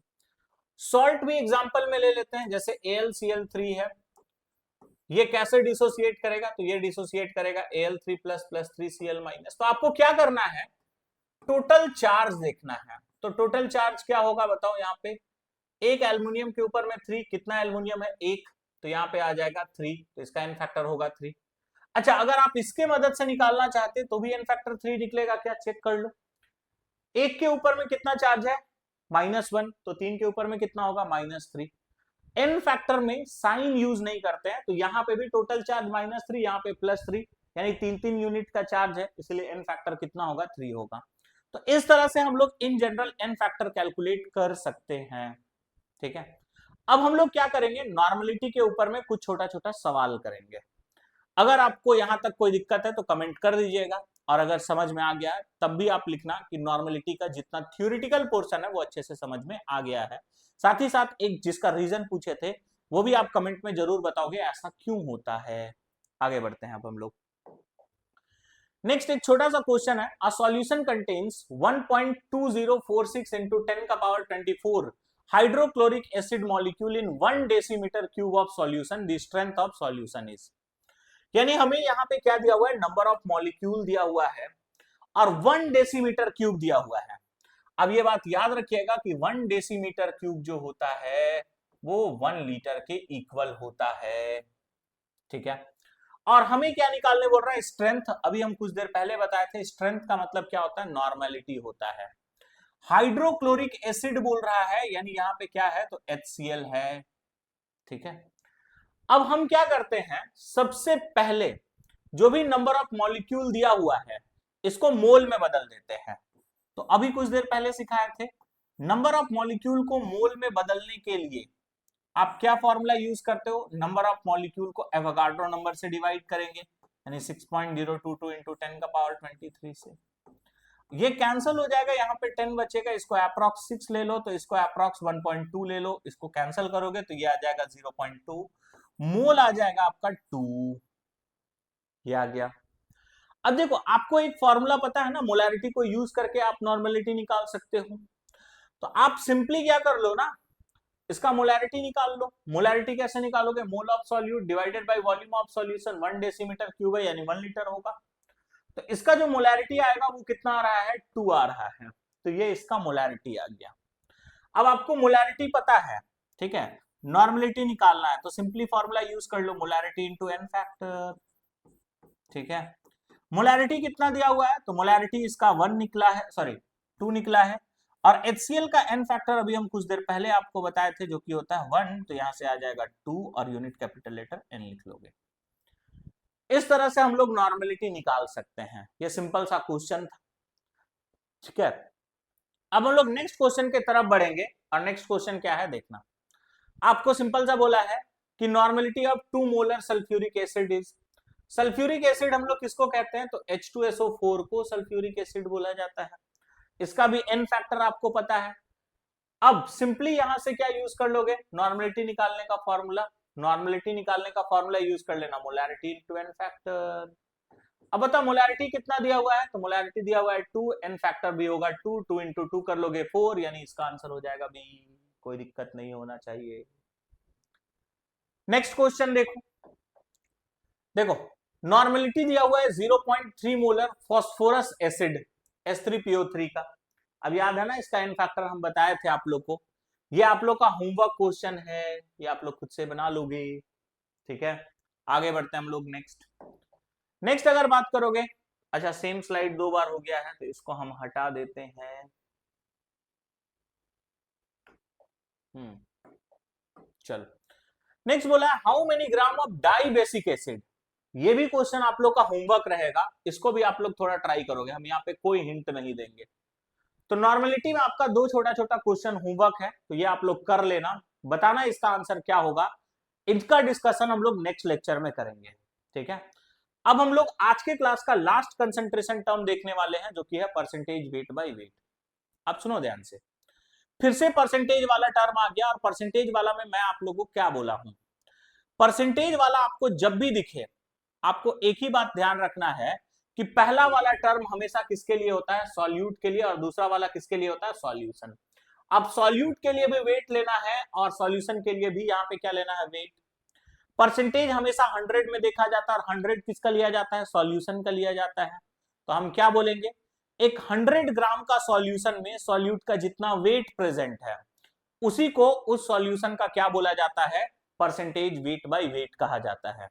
सॉल्ट भी एग्जांपल में ले लेते हैं, जैसे AlCl3 है, ये कैसे डिसोसिएट करेगा? तो ये डिसोसिएट करेगा Al3 plus plus 3Cl minus. तो आपको क्या करना है, टोटल चार्ज देखना है। तो टोटल चार्ज क्या होगा बताओ? यहाँ पे एक एल्युमिनियम के ऊपर में 3, कितना एल्युमिनियम है? एक, तो यहाँ पे आ जाएगा 3, तो इसका एन फैक्टर होगा 3। अच्छा, अगर आप इसके मदद से निकालना चाहते तो भी एन फैक्टर 3 निकलेगा क्या? चेक कर लो। एक के ऊपर में कितना चार्ज है? -1, तो 3 के ऊपर में कितना होगा? -3। एन फैक्टर में साइन यूज नहीं करते हैं, तो यहां पे भी टोटल चार्ज -3, यहाँ पे +3, यानी 3 यूनिट का चार्ज है, इसलिए एन फैक्टर कितना होगा? 3 होगा। तो इस तरह से हम लोग in general n factor calculate कर सकते हैं। ठीक है, अब हम लोग क्या करेंगे, नॉर्मलिटी के ऊपर में कुछ छोटा छोटा सवाल करेंगे। अगर आपको यहां तक कोई दिक्कत है तो कमेंट कर दीजिएगा, और अगर समझ में आ गया है तब भी आप लिखना कि नॉर्मलिटी का जितना थ्योरेटिकल पोर्शन है वो अच्छे से समझ में आ गया है। साथ ही साथ एक जिसका रीजन पूछे थे वो भी आप कमेंट में जरूर बताओगे ऐसा क्यों होता है। आगे बढ़ते हैं अब हम लोग। नेक्स्ट एक छोटा सा क्वेश्चन है, अ सॉल्यूशन कंटेन्स 1.2046 into 10 का power 24 hydrochloric acid molecule in 1 decimetre cube of solution, the strength of solution is. यानी हमें यहाँ पे क्या दिया हुआ है, नंबर ऑफ मॉलिक्यूल दिया हुआ है और 1 डेसीमीटर क्यूब दिया हुआ है। अब ये बात याद रखिएगा कि 1 डेसीमीटर क्यूब जो होता है वो 1 लीटर के इक्वल होता है। ठीक है, और हमें क्या निकालने बोल रहा है? स्ट्रेंथ। अभी हम कुछ देर पहले बताए थे स्ट्रेंथ का मतलब क्या होता है? नॉर्मेलिटी होता है। हाइड्रोक्लोरिक एसिड बोल रहा है, यानी यहाँ पे क्या है? तो HCl है। ठीक है, अब हम क्या करते हैं, सबसे पहले जो भी नंबर ऑफ मॉलिक्यूल दिया हुआ है इसको मोल में बदल देते हैं। तो अभी कुछ देर पहले सिखाए थे, नंबर ऑफ मॉलिक्यूल को मोल में बदलने के लिए आप क्या फॉर्मूला यूज करते हो? नंबर ऑफ मॉलिक्यूल को एवोगाड्रो नंबर से डिवाइड करेंगे, यानी 6.022 इंटू 10 का पावर 23 से। ये कैंसिल हो जाएगा, यहाँ पे 10 बचेगा, इसको अप्रॉक्स 6 ले लो तो इसको अप्रॉक्स 1.2 ले लो, इसको कैंसिल करोगे तो ये आ जाएगा 0.2, मोल आ जाएगा आपका 2। ये आ गया। अब देखो, आपको एक फॉर्मूला पता है ना, मोलैरिटी को यूज करके आप नॉर्मेलिटी निकाल सकते हो। तो आप सिंपली क्या कर लो ना, इसका मोलैरिटी निकाल लो। मोलैरिटी कैसे निकालोगे? Mole of solute divided by volume of solution, 1 decimetre cube है यानी 1 लीटर होगा। तो इसका जो मोलैरिटी आएगा वो कितना आ रहा है? 2 आ रहा है, तो ये इसका मोलैरिटी आ गया। अब आपको मोलैरिटी पता है, ठीक है, नॉर्मलिटी निकालना है तो सिंपली फॉर्मूला यूज कर लो, मोलैरिटी इनटू एन फैक्टर। ठीक है, मोलैरिटी कितना दिया हुआ है? तो मोलैरिटी इसका 1 निकला है, सॉरी 2 निकला है, और HCl का एन फैक्टर अभी हम कुछ देर पहले आपको बताए थे जो कि होता है 1, तो यहां से आ जाएगा 2 और यूनिट कैपिटल लेटर n लिख लोगे। इस तरह से हम लोग नॉर्मेलिटी निकाल सकते हैं। ये सिंपल सा क्वेश्चन था। ठीक है, अब हम लोग नेक्स्ट क्वेश्चन की तरफ बढ़ेंगे, और नेक्स्ट क्वेश्चन क्या है देखना। आपको सिंपल सा बोला है कि normality of 2 molar sulphuric acid is. Sulphuric acid हम लोग किसको कहते हैं? तो H2SO4 को सल्फ्यूरिक एसिड बोला जाता है। इसका भी एन फैक्टर आपको पता है। अब सिंपली यहां से क्या यूज कर लोगे? नॉर्मेलिटी निकालने का फॉर्मूला। नॉर्मेलिटी निकालने का फॉर्मूला यूज कर लेना, मोलैरिटी इनटू एन फैक्टर। अब बता मोलैरिटी कितना दिया हुआ है? तो मोलैरिटी दिया हुआ है 2, एन फैक्टर भी होगा 2, 2 इंटू 2 कर लोगे 4, यानी इसका आंसर हो जाएगा बी। कोई दिक्कत नहीं होना चाहिए। नेक्स्ट क्वेश्चन देखो, देखो नॉर्मेलिटी दिया हुआ है 0.3 मोलर फॉस्फोरस एसिड H3PO3 का। अब याद है ना, इसका एन फैक्टर हम बताए थे आप लोग को। ये आप लोग का होमवर्क क्वेश्चन है, ये आप लोग खुद से बना लोगे। ठीक है, आगे बढ़ते हैं हम लोग नेक्स्ट। नेक्स्ट अगर बात करोगे, अच्छा सेम स्लाइड 2 बार हो गया है तो इसको हम हटा देते हैं। चलो, नेक्स्ट बोला है how many gram of dibasic acid. ये भी क्वेश्चन आप लोग का होमवर्क रहेगा, इसको भी आप लोग थोड़ा ट्राई करोगे, हम यहाँ पे कोई हिंट नहीं देंगे। तो नॉर्मेलिटी में आपका 2 छोटा छोटा क्वेश्चन होमवर्क है, तो ये आप लोग कर लेना, बताना इसका आंसर क्या होगा। इनका डिस्कशन हम लोग नेक्स्ट लेक्चर में करेंगे। ठीक है, अब हम लोग आज के क्लास का लास्ट कंसंट्रेशन टर्म देखने वाले हैं जो कि है परसेंटेज वेट बाय वेट। अब सुनो ध्यान से, फिर से परसेंटेज वाला टर्म आ गया, और परसेंटेज वाला में मैं आप लोगों को क्या बोला हूं, परसेंटेज वाला आपको जब भी दिखे आपको एक ही बात ध्यान रखना है कि पहला वाला टर्म हमेशा किसके लिए होता है? सॉल्यूट के लिए, और दूसरा वाला किसके लिए होता है? सॉल्यूशन। अब सॉल्यूट के लिए भी वेट लेना है और सॉल्यूशन के लिए भी यहाँ पे क्या लेना है? वेट। परसेंटेज हमेशा 100 में देखा जाता है और 100 किसका लिया जाता है, सॉल्यूशन का लिया जाता है। तो हम क्या बोलेंगे, एक 100 ग्राम का सॉल्यूशन में सॉल्यूट का जितना वेट प्रेजेंट है उसी को उस सॉल्यूशन का क्या बोला जाता है, परसेंटेज वेट बाय वेट कहा जाता है।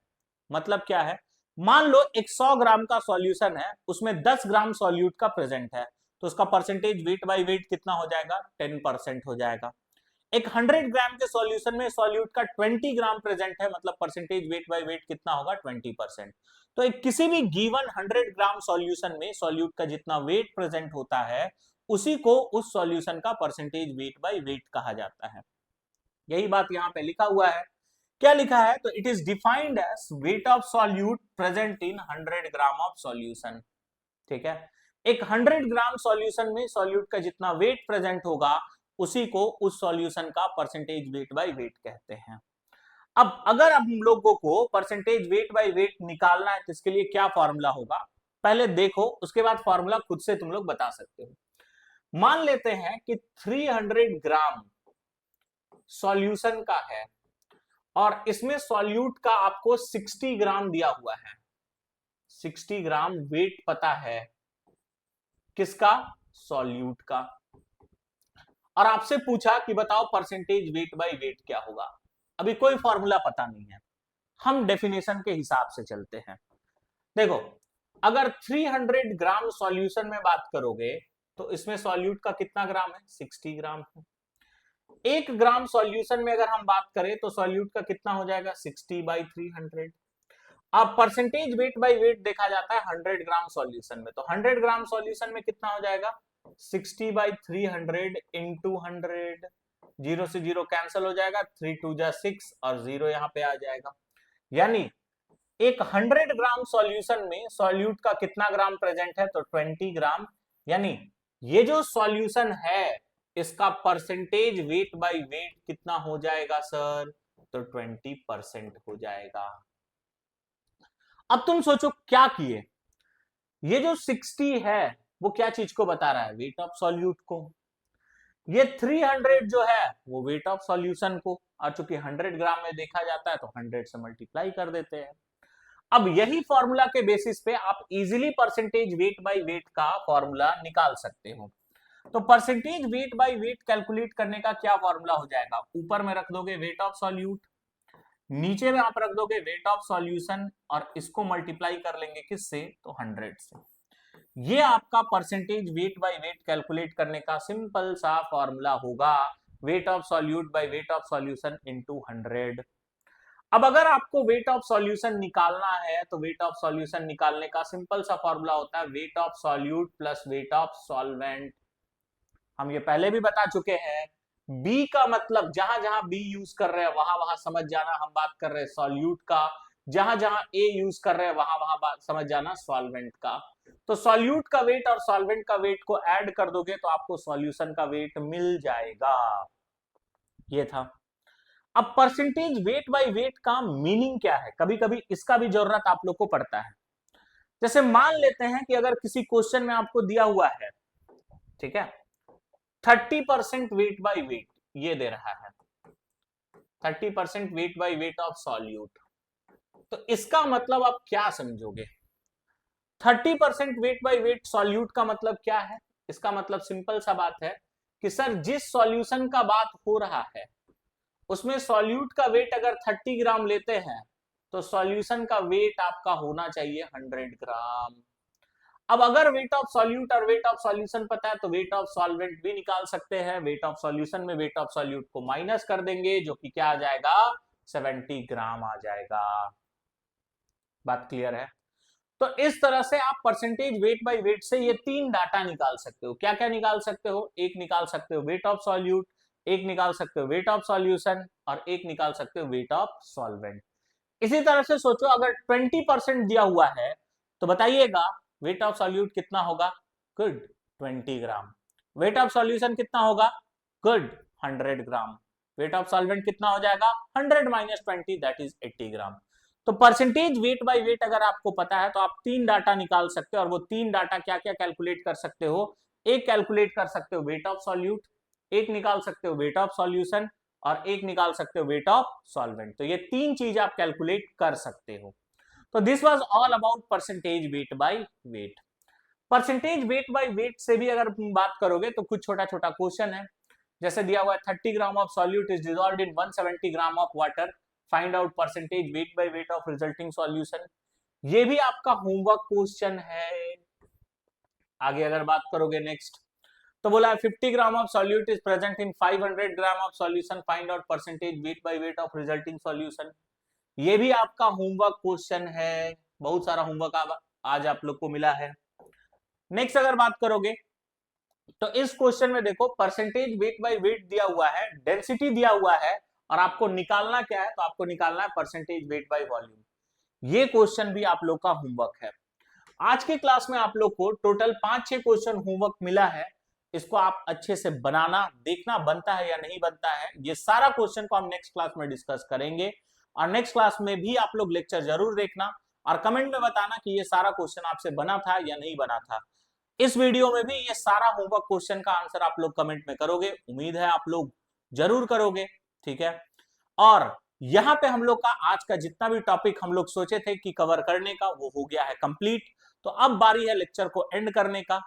मतलब क्या है, मान लो एक 100 ग्राम का सॉल्यूशन है, उसमें 10 ग्राम सॉल्यूट का प्रेजेंट है, तो उसका परसेंटेज वेट बाय वेट कितना हो जाएगा, 10% हो जाएगा। एक 100 ग्राम के सॉल्यूशन में सॉल्यूट का 20 ग्राम प्रेजेंट है, मतलब परसेंटेज वेट बाय वेट कितना होगा, 20%। तो एक किसी भी गिवन 100 ग्राम सॉल्यूशन में सॉल्यूट का जितना वेट प्रेजेंट होता है उसी को उस सॉल्यूशन का परसेंटेज वेट बाय वेट कहा जाता है। यही बात यहां पे लिखा हुआ है। क्या लिखा है, तो it is defined as weight of solute present in 100 gram of solution. ठीक है, एक 100 ग्राम सॉल्यूशन में सॉल्यूट का जितना वेट प्रेजेंट होगा उसी को उस सॉल्यूशन का परसेंटेज वेट बाय वेट कहते हैं। अब अगर हम लोगों को परसेंटेज वेट बाय वेट निकालना है तो इसके लिए क्या फॉर्मूला होगा, पहले देखो, उसके बाद फॉर्मूला खुद से तुम लोग बता सकते हो। मान लेते हैं कि 300 ग्राम सॉल्यूशन का है और इसमें सॉल्यूट का आपको 60 ग्राम दिया हुआ है। 60 ग्राम वेट पता है किसका, सॉल्यूट का, और आपसे पूछा कि बताओ परसेंटेज वेट बाय वेट क्या होगा। अभी कोई फॉर्मूला पता नहीं है, हम डेफिनेशन के हिसाब से चलते हैं। देखो, अगर 300 ग्राम सॉल्यूशन में बात करोगे तो इसमें सॉल्यूट का कितना ग्राम है, 60 ग्राम है। 1 ग्राम सॉल्यूशन में अगर हम बात करें तो सॉल्यूट का कितना हो जाएगा, 60 बाई 300। अब परसेंटेज वेट बाय वेट देखा जाता है 100 ग्राम सॉल्यूशन में, तो 100 ग्राम सॉल्यूशन में कितना हो जाएगा, 60 बाई 300 इंटू 100। 0 से 0 कैंसिल हो जाएगा, 3 2 जा 6 और 0 यहां पे आ जाएगा। यानी एक 100 ग्राम सॉल्यूशन में सॉल्यूट का कितना ग्राम प्रेजेंट है, तो 20 ग्राम। यानी ये जो सॉल्यूशन है इसका परसेंटेज वेट बाय वेट कितना हो जाएगा सर, तो 20% हो जाएगा। अब तुम सोचो क्या किए, ये जो 60 है वो क्या चीज को बता रहा है, वेट ऑफ सॉल्यूट को। ये 300 जो है वो वेट ऑफ सॉल्यूशन को, और चूंकि 100 ग्राम में देखा जाता है तो 100 से मल्टीप्लाई कर देते हैं। अब यही फॉर्मूला के बेसिस पे आप easily percentage weight by weight का फॉर्मूला निकाल सकते हो। तो percentage weight by weight calculate करने का क्या फॉर्मूला हो जाएगा, ऊपर में रख दोगे वेट ऑफ सॉल्यूट, नीचे में आप रख दोगे वेट ऑफ सॉल्यूशन और इसको मल्टीप्लाई कर लेंगे किससे, तो 100 से। ये आपका percentage weight by weight calculate करने का सिंपल सा फॉर्मूला होगा, wait of solute by weight of solution into 100। अब अगर आपको वेट ऑफ सॉल्यूशन निकालना है तो वेट ऑफ सॉल्यूशन निकालने का सिंपल सा फॉर्मूला होता है wait of solute plus weight of solvent. हम ये पहले भी बता चुके हैं, बी का मतलब जहां जहां बी यूज कर रहे हैं वहां वहां समझ जाना हम बात कर रहे हैं सॉल्यूट का, जहां जहां ए यूज कर रहे हैं वहां वहां समझ जाना सॉल्वेंट का। तो सॉल्यूट का वेट और सॉल्वेंट का वेट को ऐड कर दोगे तो आपको सॉल्यूशन का वेट मिल जाएगा। ये था। अब परसेंटेज वेट बाय वेट का मीनिंग क्या है, कभी कभी इसका भी जरूरत आप लोग को पड़ता है। जैसे मान लेते हैं कि अगर किसी क्वेश्चन में आपको दिया हुआ है, ठीक है, 30% वेट बाय वेट ये दे रहा है, 30% weight by weight of solute, तो इसका मतलब आप क्या समझोगे। 30% वेट बाय वेट सॉल्यूट का मतलब क्या है, इसका मतलब सिंपल सा बात है कि सर जिस सॉल्यूशन का बात हो रहा है उसमें सॉल्यूट का वेट अगर 30 ग्राम लेते हैं तो सॉल्यूशन का वेट आपका होना चाहिए 100 ग्राम। अब अगर वेट ऑफ सॉल्यूट और वेट ऑफ सॉल्यूशन पता है तो वेट ऑफ सॉल्वेंट भी निकाल सकते हैं। वेट ऑफ सॉल्यूशन में वेट ऑफ सॉल्यूट को माइनस कर देंगे जो कि क्या आ जाएगा, 70 ग्राम आ जाएगा। बात क्लियर है। तो इस तरह से आप परसेंटेज वेट बाय वेट से ये 3 डाटा निकाल सकते हो। क्या क्या निकाल सकते हो, एक निकाल सकते हो वेट ऑफ सॉल्यूट, एक निकाल सकते हो वेट ऑफ सॉल्यूशन और एक निकाल सकते हो वेट ऑफ सॉल्वेंट। इसी तरह से सोचो अगर 20% दिया हुआ है तो बताइएगा वेट ऑफ सॉल्यूट कितना होगा, good 20 gram. Weight of solution कितना होगा, good 100 gram. Weight of solvent कितना हो जाएगा, 100 माइनस 20 दैट इज 80 ग्राम। तो परसेंटेज वेट बाय वेट अगर आपको पता है तो आप 3 डाटा निकाल सकते हो, और वो 3 डाटा क्या क्या कैलकुलेट कर सकते हो, एक कैलकुलेट कर सकते हो वेट ऑफ सॉल्यूट, एक निकाल सकते हो वेट ऑफ सॉल्यूशन और एक निकाल सकते हो वेट ऑफ सॉल्वेंट। तो ये 3 चीज आप कैलकुलेट कर सकते हो। तो this was all about percentage weight by weight. Percentage weight by weight से भी अगर बात करोगे तो कुछ छोटा छोटा क्वेश्चन है, जैसे दिया हुआ है 30 gram of solute is dissolved in 170 gram of water, find out percentage weight by weight of resulting solution. ये भी आपका होमवर्क क्वेश्चन है। आगे अगर बात करोगे नेक्स्ट, तो बोला है 50 gram of solute is present in 500 gram of solution, find out percentage weight by weight of resulting solution. ये भी आपका होमवर्क क्वेश्चन है। बहुत सारा होमवर्क आज आप लोग को मिला है। नेक्स्ट अगर बात करोगे तो इस क्वेश्चन में देखो परसेंटेज वेट बाय वेट दिया हुआ है, डेंसिटी दिया हुआ है, और आपको निकालना क्या है, तो आपको निकालना है परसेंटेज वेट बाय वॉल्यूम। ये क्वेश्चन भी आप लोग का होमवर्क है। आज के क्लास में आप लोग को टोटल 5-6 क्वेश्चन होमवर्क मिला है। इसको आप अच्छे से बनाना, देखना बनता है या नहीं बनता है। ये सारा क्वेश्चन को हम नेक्स्ट क्लास में डिस्कस करेंगे, और नेक्स्ट क्लास में भी आप लोग लेक्चर जरूर देखना और कमेंट में बताना कि ये सारा क्वेश्चन आपसे बना था या नहीं बना था। इस वीडियो में भी ये सारा होमवर्क क्वेश्चन का आंसर आप लोग कमेंट में करोगे, उम्मीद है आप लोग जरूर करोगे, ठीक है। और यहाँ पे हम लोग का आज का जितना भी टॉपिक हम लोग सोचे थे कि कवर करने का, वो हो गया है कंप्लीट। तो अब बारी है लेक्चर को एंड करने का।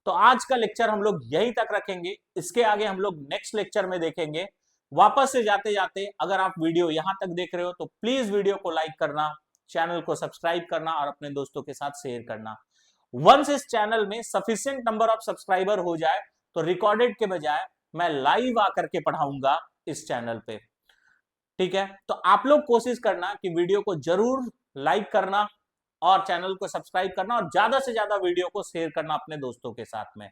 तो आज का लेक्चर हम लोग यहीं तक रखेंगे, इसके आगे हम लोग नेक्स्ट लेक्चर में देखेंगे। वापस से जाते जाते अगर आप वीडियो यहां तक देख रहे हो तो प्लीज वीडियो को लाइक करना, चैनल को सब्सक्राइब करना और अपने दोस्तों के साथ शेयर करना। वंस इस चैनल में सफिशिएंट नंबर ऑफ सब्सक्राइबर हो जाए तो रिकॉर्डेड के बजाय मैं लाइव आकर के पढ़ाऊंगा इस चैनल पे, ठीक है। तो आप लोग कोशिश करना कि वीडियो को जरूर लाइक करना और चैनल को सब्सक्राइब करना और ज्यादा से ज्यादा वीडियो को शेयर करना अपने दोस्तों के साथ में।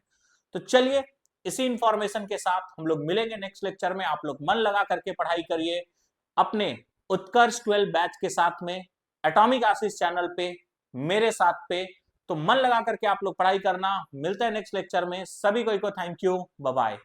तो चलिए, इसी इंफॉर्मेशन के साथ हम लोग मिलेंगे नेक्स्ट लेक्चर में। आप लोग मन लगा करके पढ़ाई करिए अपने उत्कर्ष 12 बैच के साथ में, एटॉमिक आशीष चैनल पे, मेरे साथ पे। तो मन लगा करके आप लोग पढ़ाई करना। मिलते हैं नेक्स्ट लेक्चर में। सभी को थैंक यू, बाय बाय।